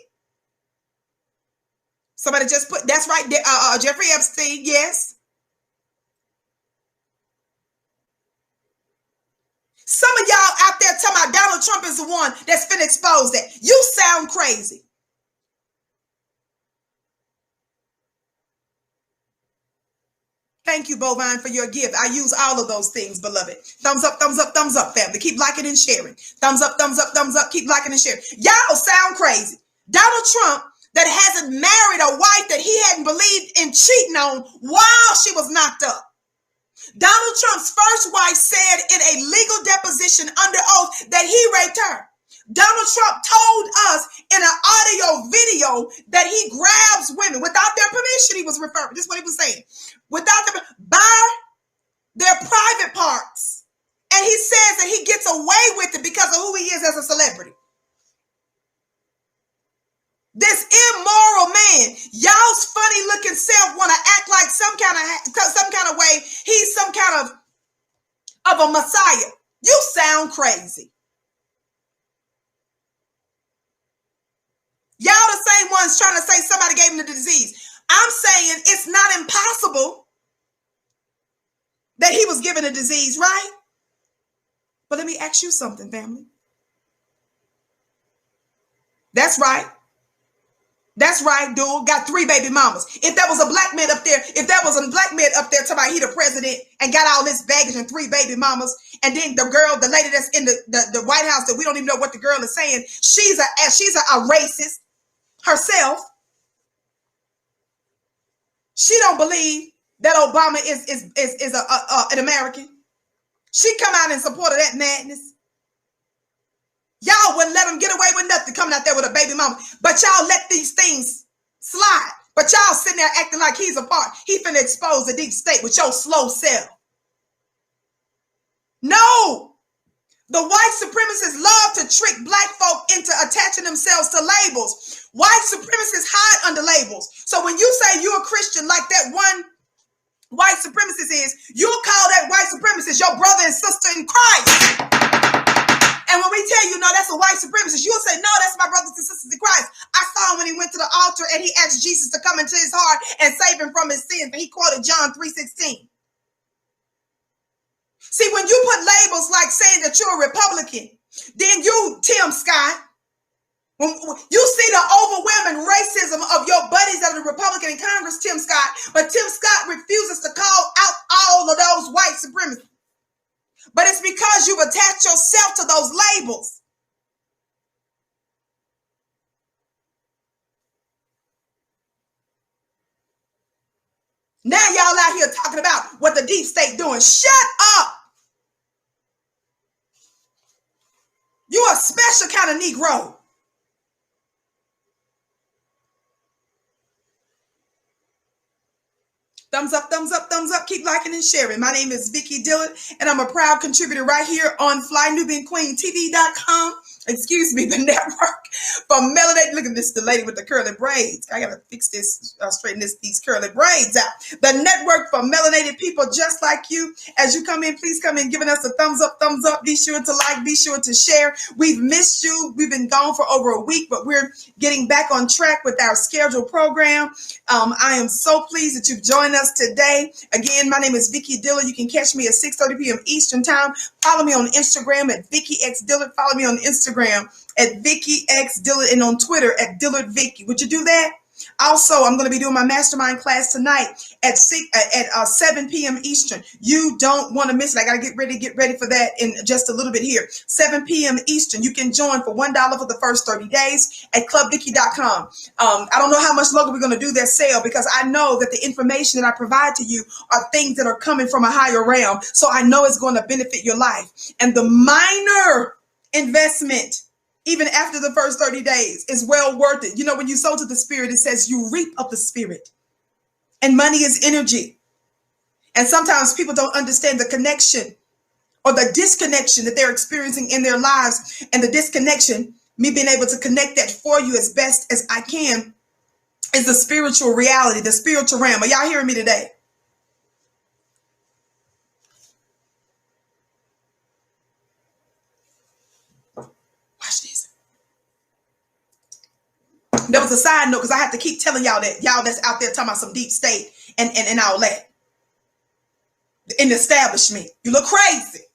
Somebody just put, that's right, Jeffrey Epstein, yes. Some of y'all out there talking about Donald Trump is the one that's finna expose that. You sound crazy. Thank you, Bovine, for your gift. I use all of those things, beloved. Thumbs up, family. Keep liking and sharing. Thumbs up, keep liking and sharing. Y'all sound crazy. Donald Trump that hasn't married a wife that he hadn't believed in cheating on while she was knocked up. Donald Trump's first wife said in a legal deposition under oath that he raped her. Donald Trump told us in an audio video that he grabs women without their permission. He was referring. This is what he was saying. By their private parts. And he says that he gets away with it because of who he is as a celebrity. This immoral man, y'all's funny looking self want to act like some kind of way he's some kind of a messiah. You sound crazy. Y'all the same ones trying to say somebody gave him the disease. I'm saying it's not impossible that he was given a disease, right? But let me ask you something, family. That's right. That's right, dude. Got 3 baby mamas. If there was a black man up there, talking about he the president and got all this baggage and 3 baby mamas, and then the lady that's in the White House that we don't even know what the girl is saying, she's a racist herself. She don't believe that Obama is an American. She come out in support of that madness. Y'all wouldn't let him get away with nothing coming out there with a baby mama. But y'all let these things slide. But y'all sitting there acting like he's a part. He finna expose the deep state with your slow self. No. The white supremacists love to trick black folk into attaching themselves to labels. White supremacists hide under labels. So when you say you're a Christian like that one white supremacist is, you'll call that white supremacist your brother and sister in Christ. And when we tell you, no, that's a white supremacist, you'll say, no, that's my brothers and sisters in Christ. I saw him when he went to the altar and he asked Jesus to come into his heart and save him from his sins. But he quoted John 3:16. See, when you put labels like saying that you're a Republican, then you, Tim Scott, when you see the overwhelming racism of your buddies that are Republican in Congress, Tim Scott, but Tim Scott refuses to call out all of those white supremacists. But it's because you've attached yourself to those labels. Now y'all out here talking about what the deep state doing. Shut up. You a special kind of Negro. Thumbs up, keep liking and sharing. My name is Vicki Dillard, and I'm a proud contributor right here on FlyNubianQueenTV.com. Excuse me, the network for melanated. Look at this, the lady with the curly braids. I gotta fix this, straighten these curly braids out. The network for melanated people just like you. As you come in, please come in giving us a thumbs up. Be sure to like, be sure to share. We've missed you. We've been gone for over a week, but we're getting back on track with our scheduled program. I am so pleased that you've joined us today. Again, my name is Vicki Dillard. You can catch me at 6:30 p.m. Eastern time. Follow me on Instagram at Vicki X Dillard. Follow me on Instagram at Vicki X Dillard and on Twitter at Dillard Vicki. Would you do that? Also, I'm going to be doing my mastermind class tonight at 7 p.m. Eastern. You don't want to miss it. I got to get ready for that in just a little bit here. 7 p.m. Eastern. You can join for $1 for the first 30 days at clubvicki.com. I don't know how much longer we're going to do that sale, because I know that the information that I provide to you are things that are coming from a higher realm. So I know it's going to benefit your life. And the minor investment, even after the first 30 days, is well worth it. You know, when you sow to the Spirit, it says you reap of the Spirit. And money is energy. And sometimes people don't understand the connection or the disconnection that they're experiencing in their lives. And the disconnection, me being able to connect that for you as best as I can, is the spiritual reality, the spiritual realm. Are y'all hearing me today? Watch this. There was a side note, because I have to keep telling y'all that, y'all that's out there talking about some deep state and all that. In the establishment. You look crazy.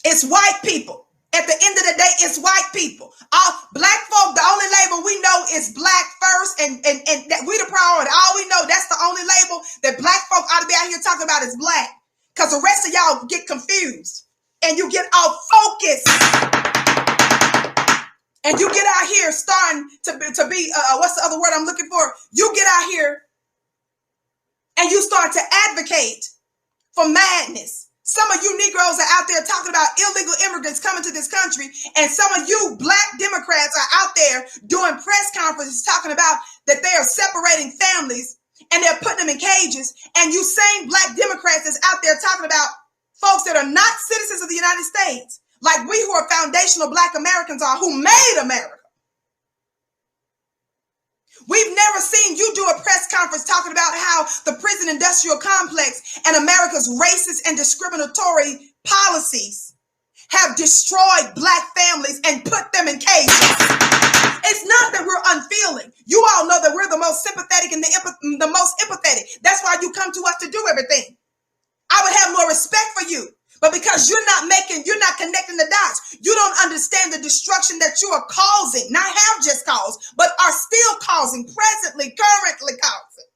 It's white people. At the end of the day, it's white people. All black folk, the only label we know is black first, and that we the priority. All we know, that's the only label that black folk ought to be out here talking about is black. Because the rest of y'all get confused. And you get off focus. And you get out here starting to be what's the other word I'm looking for? You get out here and you start to advocate for madness. Some of you Negroes are out there talking about illegal immigrants coming to this country, and some of you black Democrats are out there doing press conferences talking about that they are separating families and they're putting them in cages. And you same black Democrats that's out there talking about folks that are not citizens of the United States, like we who are foundational black Americans are, who made America. We've never seen you do a press conference talking about how the prison industrial complex and America's racist and discriminatory policies have destroyed black families and put them in cages. It's not that we're unfeeling. You all know that we're the most sympathetic and the most empathetic. That's why you come to us to do everything. I would have more respect for you. But because you're not connecting the dots, you don't understand the destruction that you are causing, not have just caused, but are still causing, currently causing.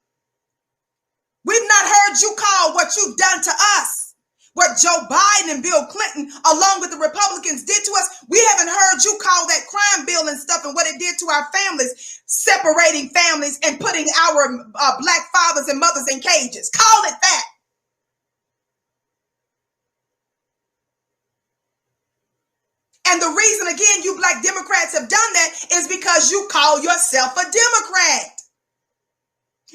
We've not heard you call what you've done to us, what Joe Biden and Bill Clinton, along with the Republicans, did to us. We haven't heard you call that crime bill and stuff and what it did to our families, separating families and putting our black fathers and mothers in cages. Call it that. And the reason, again, you black Democrats have done that is because you call yourself a Democrat.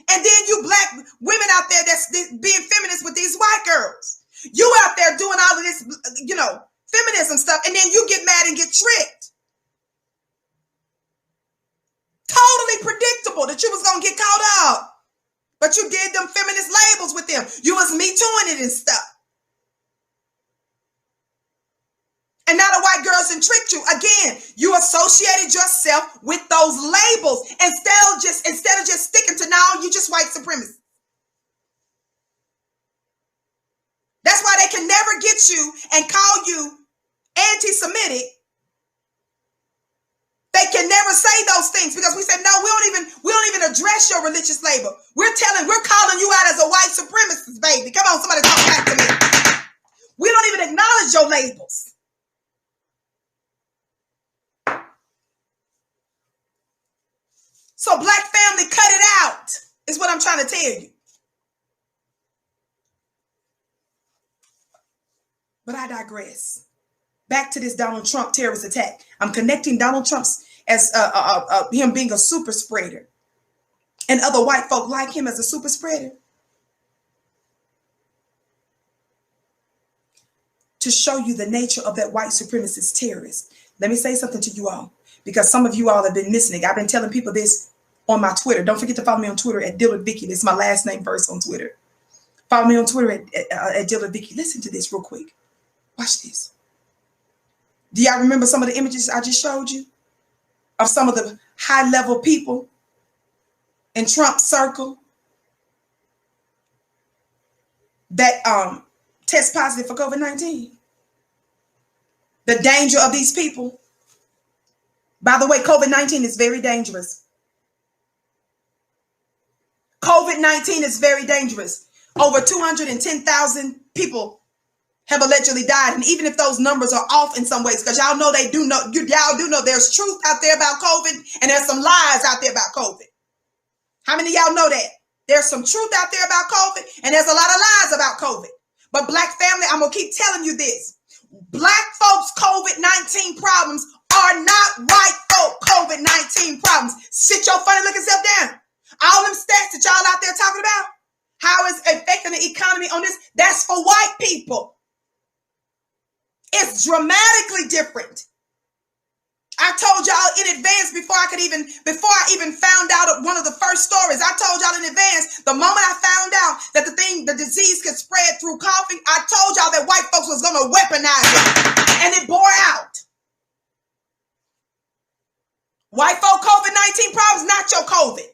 And then you black women out there that's being feminists with these white girls. You out there doing all of this, you know, feminism stuff, and then you get mad and get tricked. Totally predictable that you was going to get caught up. But you did them feminist labels with them. You was Me Tooing it and stuff. And now the white girls done tricked you. Again, you associated yourself with those labels instead of just sticking to now you just white supremacists. That's why they can never get you and call you anti-Semitic. They can never say those things because we said, no, we don't even address your religious label. We're calling you out as a white supremacist, baby. Come on, somebody talk back to me. We don't even acknowledge your labels. So black family, cut it out, is what I'm trying to tell you. But I digress. Back to this Donald Trump terrorist attack. I'm connecting Donald Trump's as him being a super spreader and other white folk like him as a super spreader to show you the nature of that white supremacist terrorist. Let me say something to you all, because some of you all have been missing it. I've been telling people this on my Twitter. Don't forget to follow me on Twitter at Dillard Vicki. This is my last name first on Twitter. Follow me on Twitter at Dillard Vicki. Listen to this real quick. Watch this. Do y'all remember some of the images I just showed you of some of the high level people in Trump's circle that test positive for COVID-19? The danger of these people. By the way, COVID-19 is very dangerous. COVID-19 is very dangerous. Over 210,000 people have allegedly died. And even if those numbers are off in some ways, because y'all know y'all do know there's truth out there about COVID and there's some lies out there about COVID. How many of y'all know that? There's some truth out there about COVID and there's a lot of lies about COVID. But Black family, I'm going to keep telling you this. Black folks' COVID-19 problems are not white folk COVID-19 problems. Sit your funny looking self down. All them stats that y'all out there talking about, how it's affecting the economy on this, that's for white people. It's dramatically different. I told y'all in advance before I even found out one of the first stories. I told y'all in advance, the moment I found out that the disease could spread through coughing, I told y'all that white folks was going to weaponize it. And it bore out. White folk COVID-19 problems, not your COVID.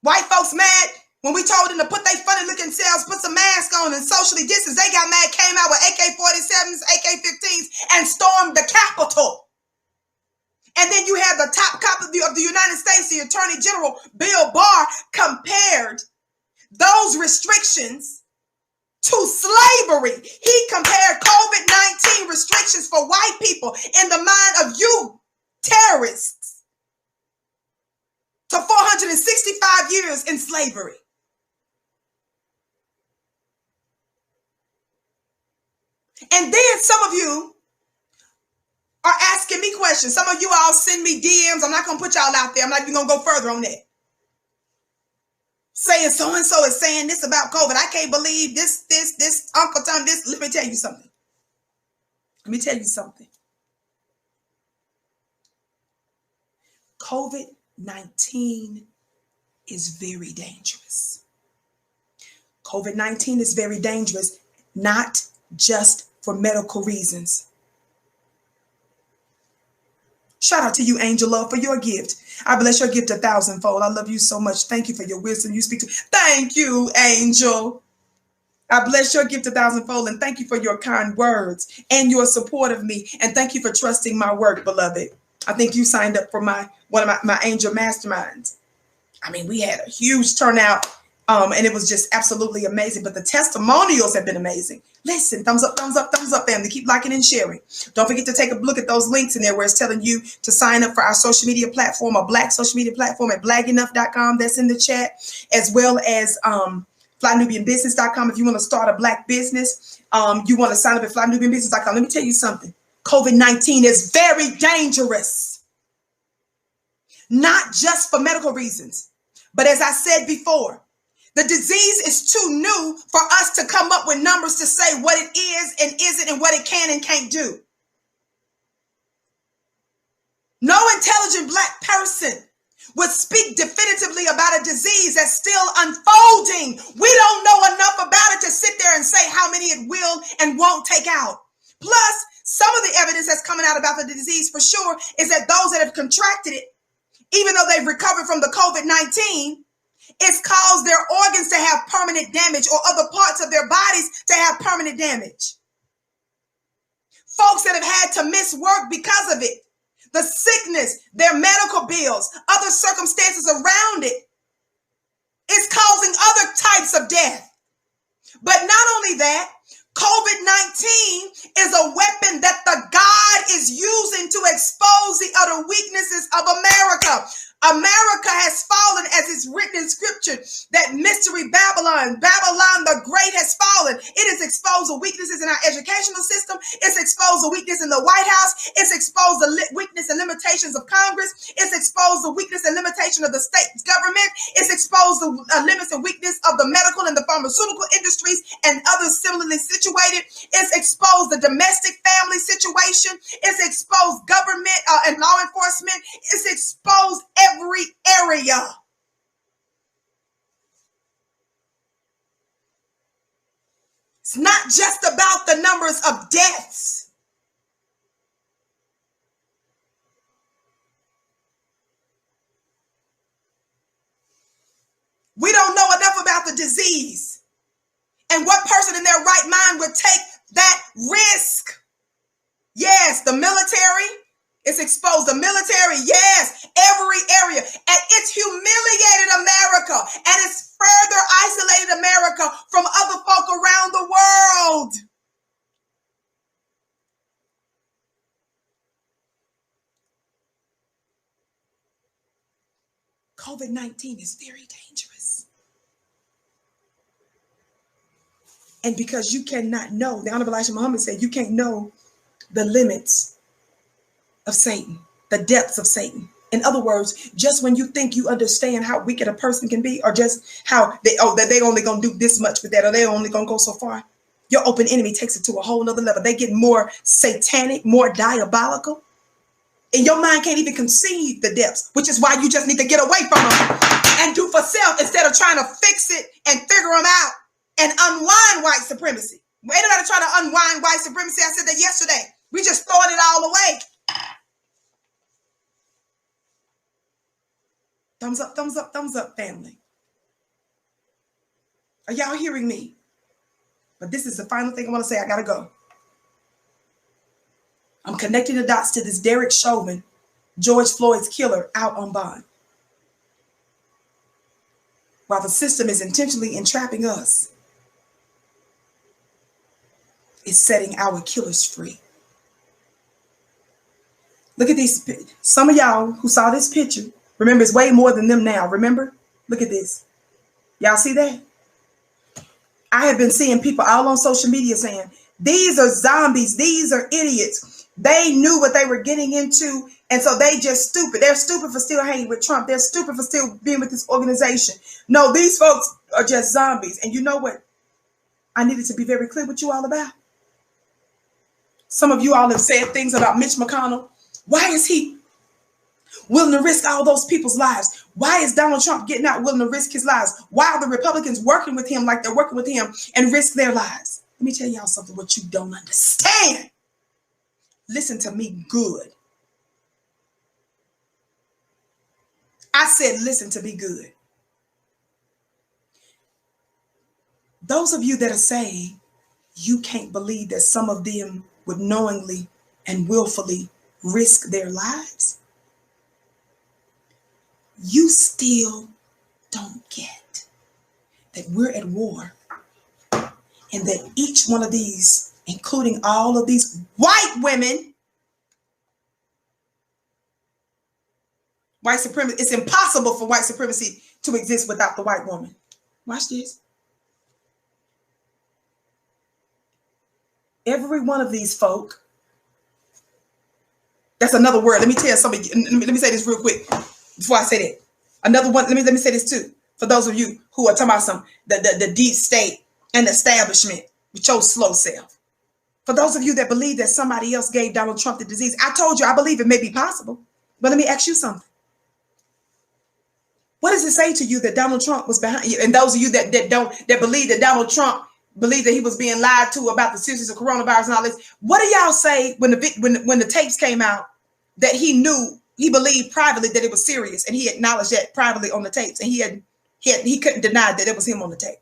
White folks mad when we told them to put their funny looking selves, put some masks on and socially distance. They got mad, came out with AK-47s, AK-15s, and stormed the Capitol. And then you have the top cop of the United States, the Attorney General, Bill Barr, compared those restrictions to slavery. He compared COVID-19 restrictions for white people in the mind of you terrorists to 465 years in slavery. And then some of you are asking me questions. Some of you all send me DMs. I'm not going to put y'all out there. I'm not even going to go further on that. Saying so-and-so is saying this about COVID. I can't believe this, Uncle Tom, this. Let me tell you something. COVID-19 is very dangerous. COVID-19 is very dangerous, not just for medical reasons. Shout out to you, Angel Love, for your gift. I bless your gift 1,000-fold. I love you so much. Thank you for your wisdom you speak to. Thank you, Angel. I bless your gift 1,000-fold, and thank you for your kind words and your support of me. And thank you for trusting my work, beloved. I think you signed up for one of my Angel Masterminds. I mean, we had a huge turnout, and it was just absolutely amazing. But the testimonials have been amazing. Listen, thumbs up, family. Keep liking and sharing. Don't forget to take a look at those links in there where it's telling you to sign up for our social media platform, a Black social media platform at blagenough.com. That's in the chat, as well as flynubianbusiness.com. If you want to start a Black business, you want to sign up at flynubianbusiness.com. Let me tell you something. COVID-19 is very dangerous, not just for medical reasons, but as I said before, the disease is too new for us to come up with numbers to say what it is and isn't and what it can and can't do. No intelligent Black person would speak definitively about a disease that's still unfolding. We don't know enough about it to sit there and say how many it will and won't take out. Plus, some of the evidence that's coming out about the disease for sure is that those that have contracted it, even though they've recovered from the COVID-19, it's caused their organs to have permanent damage or other parts of their bodies to have permanent damage. Folks that have had to miss work because of it, the sickness, their medical bills, other circumstances around it, it's causing other types of death. But not only that, COVID-19 is a weapon that the God is using to expose the utter weaknesses of America. America has fallen, as is written in scripture, that mystery Babylon the Great has fallen. It has exposed the weaknesses in our educational system. It's exposed the weakness in the White House. It's exposed the weakness and limitations of Congress. It's exposed the weakness and limitation of the state government. It's exposed the limits and weakness of the medical and the pharmaceutical industries and others similarly situated. It's exposed the domestic family situation. It's exposed government and law enforcement. It's exposed every area. It's not just about the numbers of deaths. We don't know enough about the disease. And what person in their right mind would take that risk? Yes, the military, It's exposed the military, yes, every area. And it's humiliated America. And it's further isolated America from other folk around the world. COVID-19 is very dangerous. And because you cannot know, the Honorable Elijah Muhammad said, you can't know the limits of Satan, the depths of Satan. In other words, just when you think you understand how wicked a person can be, or just how that they only gonna do this much with that, or they only gonna go so far, your open enemy takes it to a whole nother level. They get more satanic, more diabolical, and your mind can't even conceive the depths, which is why you just need to get away from them and do for self instead of trying to fix it and figure them out and unwind white supremacy. Anybody try to unwind white supremacy? I said that yesterday. We just throwing it all away. Thumbs up, thumbs up, thumbs up, family. Are y'all hearing me? But this is the final thing I want to say. I gotta go. I'm connecting the dots to this Derek Chauvin, George Floyd's killer, out on bond. While the system is intentionally entrapping us, it's setting our killers free. Look at these. Some of y'all who saw this picture, remember, it's way more than them now. Remember? Look at this. Y'all see that? I have been seeing people all on social media saying, these are zombies. These are idiots. They knew what they were getting into. And so they just stupid. They're stupid for still hanging with Trump. They're stupid for still being with this organization. No, these folks are just zombies. And you know what I needed to be very clear with you all about? Some of you all have said things about Mitch McConnell. Why is he willing to risk all those people's lives? Why is Donald Trump getting out willing to risk his lives? Why are the Republicans working with him like they're working with him and risk their lives? Let me tell y'all something what you don't understand. Listen to me good. I said listen to me good. Those of you that are saying you can't believe that some of them would knowingly and willfully risk their lives, you still don't get that we're at war and that each one of these, including all of these white women, white supremacy, it's impossible for white supremacy to exist without the white woman. Watch this. Every one of these folk, that's another word. Let me tell somebody, let me say this real quick before I say that. Another one, let me say this too. For those of you who are talking about the deep state and the establishment with your slow self. For those of you that believe that somebody else gave Donald Trump the disease, I told you I believe it may be possible. But let me ask you something. What does it say to you that Donald Trump was behind you? And those of you that believe that Donald Trump believed that he was being lied to about the seriousness of coronavirus and all this. What do y'all say when the tapes came out that he believed privately that it was serious, and he acknowledged that privately on the tapes, and he couldn't deny that it was him on the tape?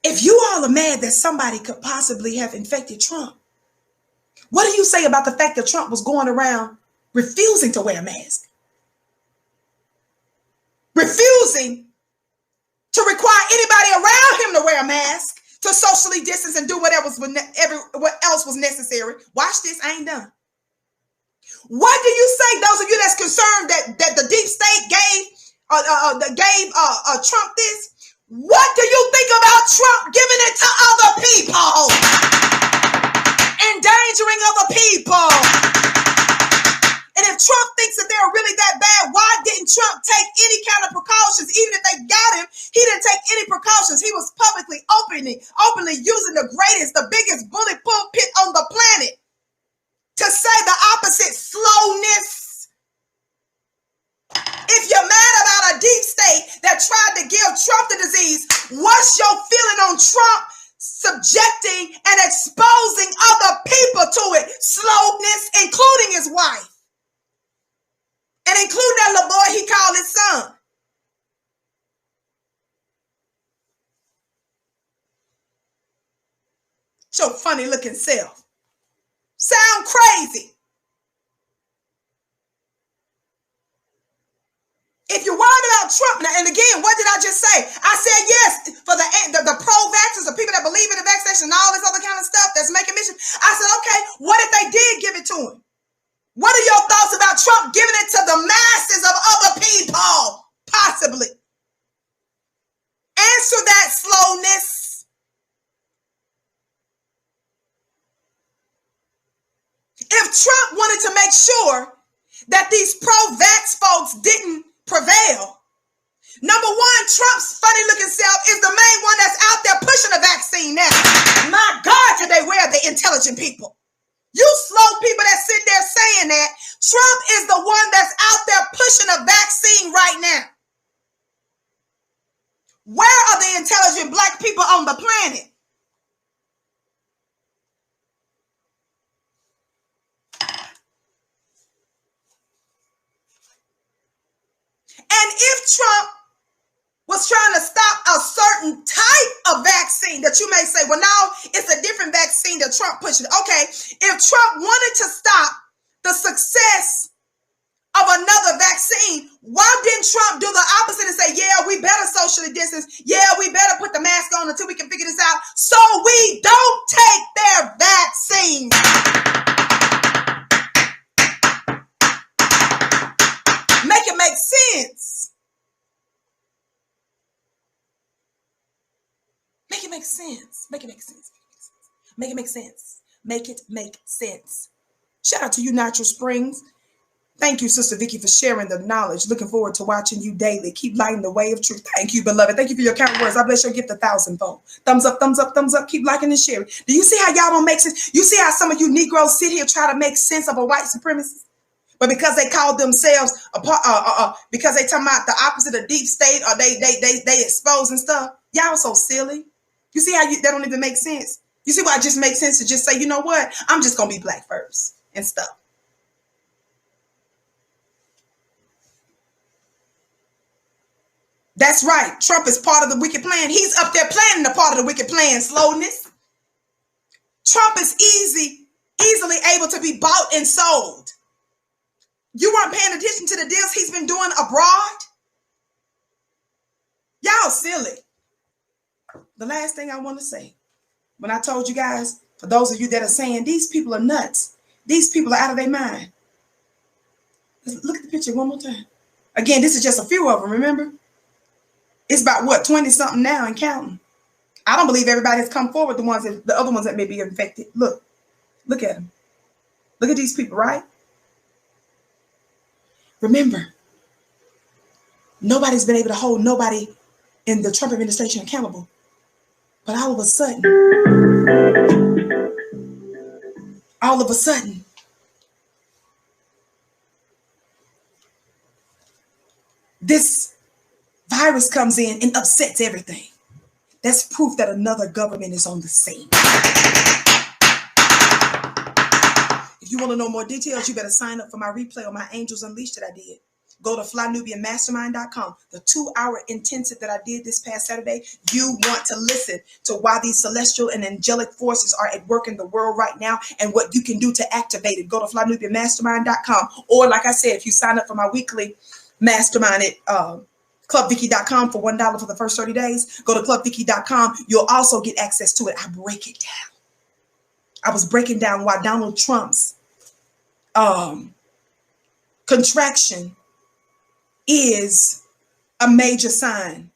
If you all are mad that somebody could possibly have infected Trump, what do you say about the fact that Trump was going around refusing to wear a mask? Refusing to require anybody around him to wear a mask, to socially distance and do what else was necessary. Watch this, I ain't done. What do you say, those of you that's concerned that the deep state gave Trump this? What do you think about Trump giving it to other people? Endangering other people. And if Trump thinks that they're really that bad, why didn't Trump take any kind of precautions? Even if they got him, he didn't take any precautions. He was publicly, openly using the biggest bullet pulpit on the planet to say the opposite: slowness. If you're mad about a deep state that tried to give Trump the disease, what's your feeling on Trump subjecting and exposing other people to it? Slowness, including his wife. And include that little boy he called his son. Your funny looking self. Sound crazy. If you're worried about Trump, and again, what did I just say? I said yes for the pro-vaxxers, the people that believe in the vaccination and all this other kind of stuff that's making mission. I said, okay, what if they did give it to him? What are your thoughts about Trump giving it to the masses of other people? Possibly. Answer that, slowness. If Trump wanted to make sure that these pro-vax folks didn't prevail, number one, Trump's funny looking self is the main one that's out there pushing the vaccine now. My God, did they wear the intelligent people? You slow people that sit there saying that, Trump is the one that's out there pushing a vaccine right now. Where are the intelligent black people on the planet? And if Trump was trying to stop a certain type of vaccine that you may say, well, now it's a different vaccine that Trump pushed. Okay, if Trump wanted to stop the success of another vaccine, why didn't Trump do the opposite and say, yeah, we better socially distance. Yeah, we better put the mask on until we can figure this out so we don't take their vaccine. Make it make sense. Make it make sense. Make it make sense. Make it make sense. Make it make sense. Shout out to you, Natural Springs. Thank you, Sister Vicki, for sharing the knowledge. Looking forward to watching you daily. Keep lighting the way of truth. Thank you, beloved. Thank you for your kind words. I bless your gift 1,000-fold. Thumbs up, thumbs up, thumbs up. Keep liking and sharing. Do you see how y'all don't make sense? You see how some of you Negroes sit here try to make sense of a white supremacist? But because they call themselves because they talking about the opposite of deep state, or they expose and stuff. Y'all so silly. You see how that don't even make sense? You see why it just makes sense to just say, you know what? I'm just gonna be black first and stuff. That's right. Trump is part of the wicked plan. He's up there planning the part of the wicked plan, slowness. Trump is easily able to be bought and sold. You weren't paying attention to the deals he's been doing abroad? Y'all silly. The last thing I want to say, when I told you guys, for those of you that are saying these people are nuts, these people are out of their mind. Look at the picture one more time. Again, this is just a few of them, remember? It's about what, 20 something now and counting. I don't believe everybody has come forward, the other ones that may be infected. Look at them. Look at these people, right? Remember, nobody's been able to hold nobody in the Trump administration accountable. But all of a sudden, this virus comes in and upsets everything. That's proof that another government is on the scene. If you want to know more details, you better sign up for my replay on my Angels Unleashed that I did. Go to flynubianmastermind.com. The 2-hour intensive that I did this past Saturday. You want to listen to why these celestial and angelic forces are at work in the world right now and what you can do to activate it. Go to flynubianmastermind.com. Or like I said, if you sign up for my weekly mastermind at clubvicki.com for $1 for the first 30 days, go to clubvicki.com. You'll also get access to it. I break it down. I was breaking down why Donald Trump's contraction is a major sign.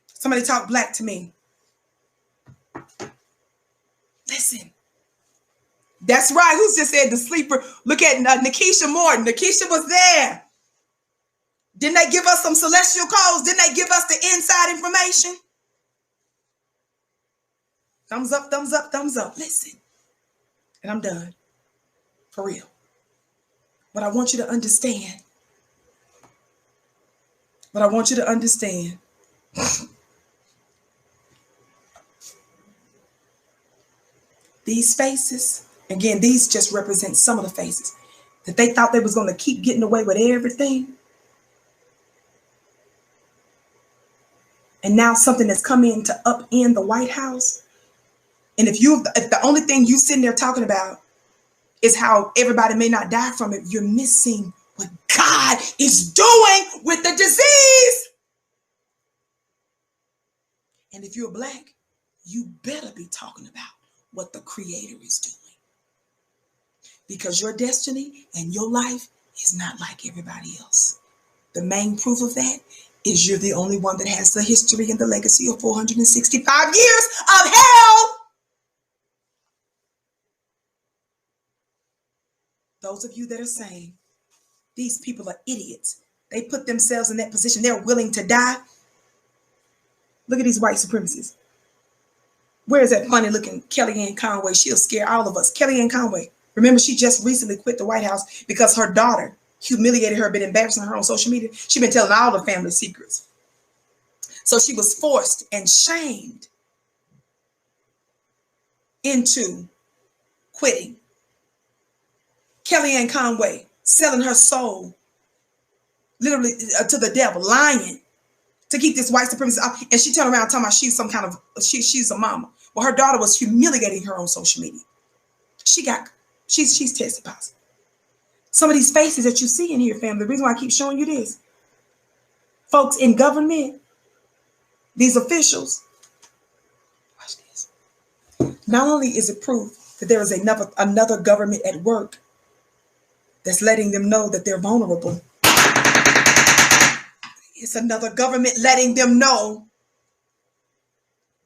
Somebody talk black to me. Listen. That's right. Who's just said the sleeper? Look at Nikisha Morton. Nikisha was there. Didn't they give us some celestial codes? Didn't they give us the inside information? Thumbs up, thumbs up, thumbs up. Listen. And I'm done. For real. But I want you to understand. These faces, again, these just represent some of the faces that they thought they was going to keep getting away with everything. And now something that's come in to upend the White House. And if the only thing you sitting there talking about is how everybody may not die from it, you're missing what God is doing with the disease. And if you're black, you better be talking about what the Creator is doing. Because your destiny and your life is not like everybody else. The main proof of that is you're the only one that has the history and the legacy of 465 years of hell. Those of you that are saying these people are idiots, they put themselves in that position, they're willing to die. Look at these white supremacists. Where's that funny looking Kellyanne Conway? She'll scare all of us. Kellyanne Conway. Remember, she just recently quit the White House because her daughter humiliated her, been embarrassing her on social media. She's been telling all the family secrets. So she was forced and shamed into quitting. Kellyanne Conway selling her soul literally to the devil, lying to keep this white supremacist off. And she turned around talking about she's some kind of, she's a mama. Well, her daughter was humiliating her on social media. She's tested positive. Some of these faces that you see in here, family, the reason why I keep showing you this, folks in government, these officials, watch this. Not only is it proof that there is another government at work that's letting them know that they're vulnerable. It's another government letting them know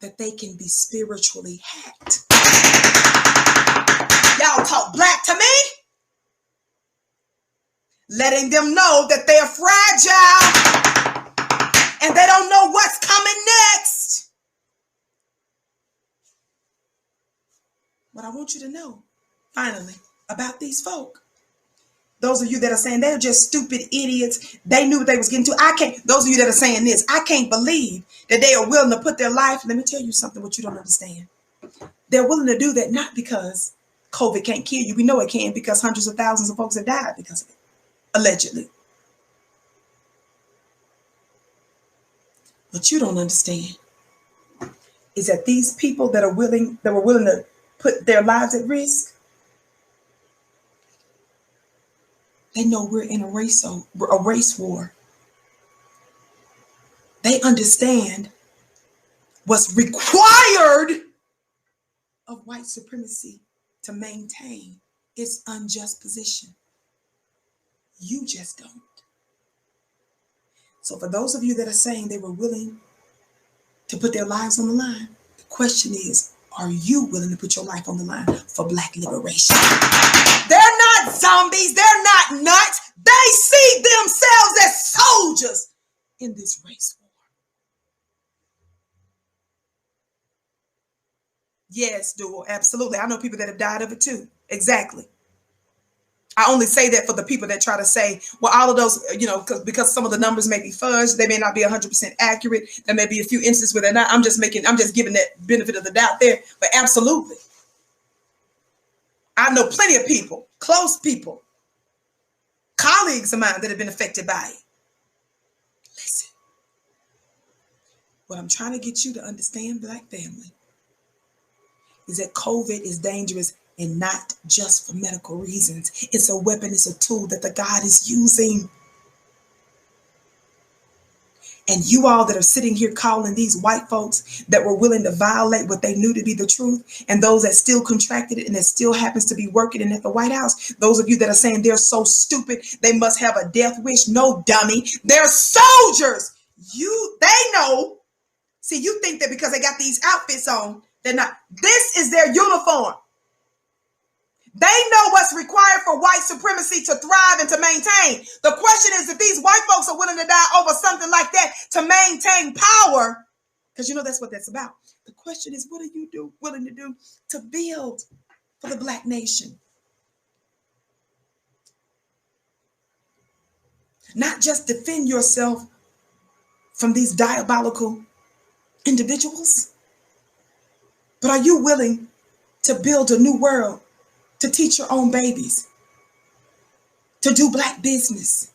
that they can be spiritually hacked. Y'all talk black to me? Letting them know that they're fragile and they don't know what's coming next. What I want you to know, finally, about these folk. Those of you that are saying they're just stupid idiots, they knew what they was getting to. Those of you that are saying this, I can't believe that they are willing to put their life. Let me tell you something, what you don't understand. They're willing to do that not because COVID can't kill you. We know it can because hundreds of thousands of folks have died because of it, allegedly. What you don't understand is that these people that were willing to put their lives at risk, they know we're in a race war. They understand what's required of white supremacy to maintain its unjust position. You just don't. So for those of you that are saying they were willing to put their lives on the line, the question is, are you willing to put your life on the line for black liberation? They're not zombies. They're not nuts. They see themselves as soldiers in this race war. Yes, Dual, absolutely. I know people that have died of it too. Exactly. I only say that for the people that try to say, well, all of those, because some of the numbers may be fudged, they may not be 100% accurate. There may be a few instances where they're not. I'm just giving that benefit of the doubt there. But absolutely. I know plenty of people, close people, colleagues of mine that have been affected by it. Listen, what I'm trying to get you to understand, black family, is that COVID is dangerous and not just for medical reasons. It's a weapon, it's a tool that the God is using. And you all that are sitting here calling these white folks that were willing to violate what they knew to be the truth, and those that still contracted it and that still happens to be working in at the White House, those of you that are saying they're so stupid, they must have a death wish. No, dummy. They're soldiers. They know. See, you think that because they got these outfits on, they're not. This is their uniform. They know what's required for white supremacy to thrive and to maintain. The question is if these white folks are willing to die over something like that to maintain power, because that's what that's about. The question is, what are you willing to do to build for the black nation? Not just defend yourself from these diabolical individuals, but are you willing to build a new world? To teach your own babies, to do black business.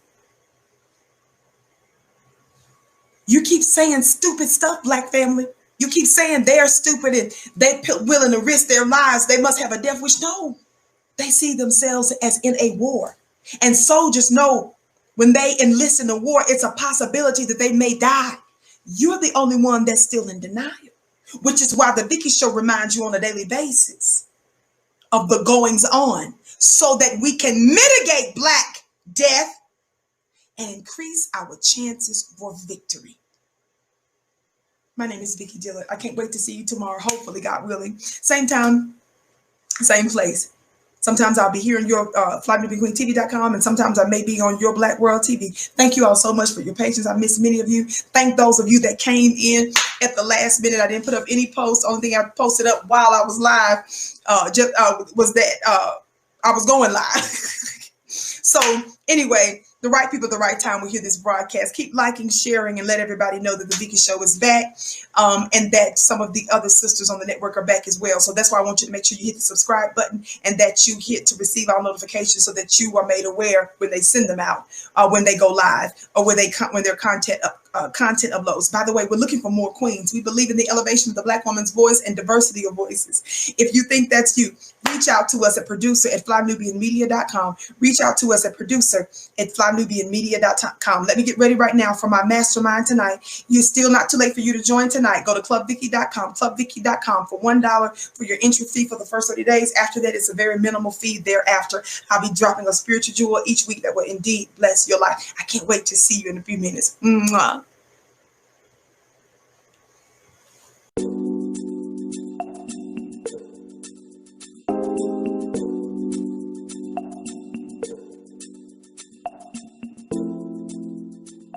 You keep saying stupid stuff, Black family. You keep saying they're stupid and they willing to risk their lives. They must have a death wish. No, they see themselves as in a war. And soldiers know when they enlist in a war, it's a possibility that they may die. You're the only one that's still in denial, which is why the Vicki Show reminds you on a daily basis of the goings on so that we can mitigate Black death and increase our chances for victory. My name is Vicki Dillard. I can't wait to see you tomorrow, hopefully, God willing. Same time, same place. Sometimes I'll be here on your FlyNewBeQueenTV.com, and sometimes I may be on your Black World TV. Thank you all so much for your patience. I miss many of you. Thank those of you that came in at the last minute. I didn't put up any posts. Only thing I posted up while I was live was that I was going live. So anyway, the right people at the right time will hear this broadcast. Keep liking, sharing, and let everybody know that the Vicki Show is back, and that some of the other sisters on the network are back as well. So that's why I want you to make sure you hit the subscribe button and that you hit to receive our notifications so that you are made aware when they send them out, when they go live, or when their content uploads. By the way, we're looking for more queens. We believe in the elevation of the Black woman's voice and diversity of voices. If you think that's you, reach out to us at producer@flynubianmedia.com. Reach out to us at producer@flynubianmedia.com. Let me get ready right now for my mastermind tonight. You're still not too late for you to join tonight. Go to clubvicki.com, clubvicki.com for $1 for your entry fee for the first 30 days. After that, it's a very minimal fee thereafter. I'll be dropping a spiritual jewel each week that will indeed bless your life. I can't wait to see you in a few minutes. Mwah.